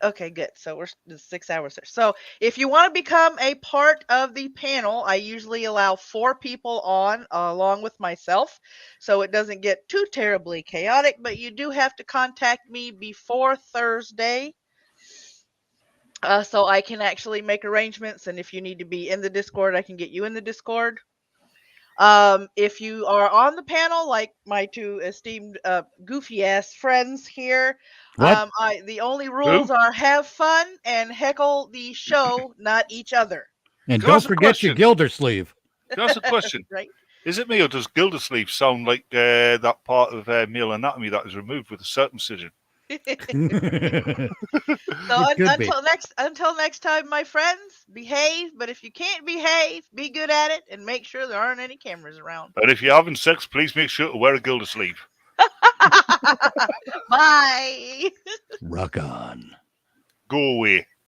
Okay, good. So we're 6 hours there. So if you want to become a part of the panel, I usually allow 4 people on along with myself, so it doesn't get too terribly chaotic. But you do have to contact me before Thursday. So I can actually make arrangements, and if you need to be in the Discord, I can get you in the Discord. If you are on the panel, like my 2 esteemed goofy ass friends here, What? the only rules are have fun and heckle the show, not each other. And Can I don't ask a forget your question? Gildersleeve. Can I ask a question? Right? Is it me, or does Gildersleeve sound like that part of male anatomy that is removed with a circumcision? So It could be. until next time, my friends, behave. But if you can't behave, be good at it and make sure there aren't any cameras around. And if you're having sex, please make sure to wear a Gildersleeve. Bye. Rock on. Go away.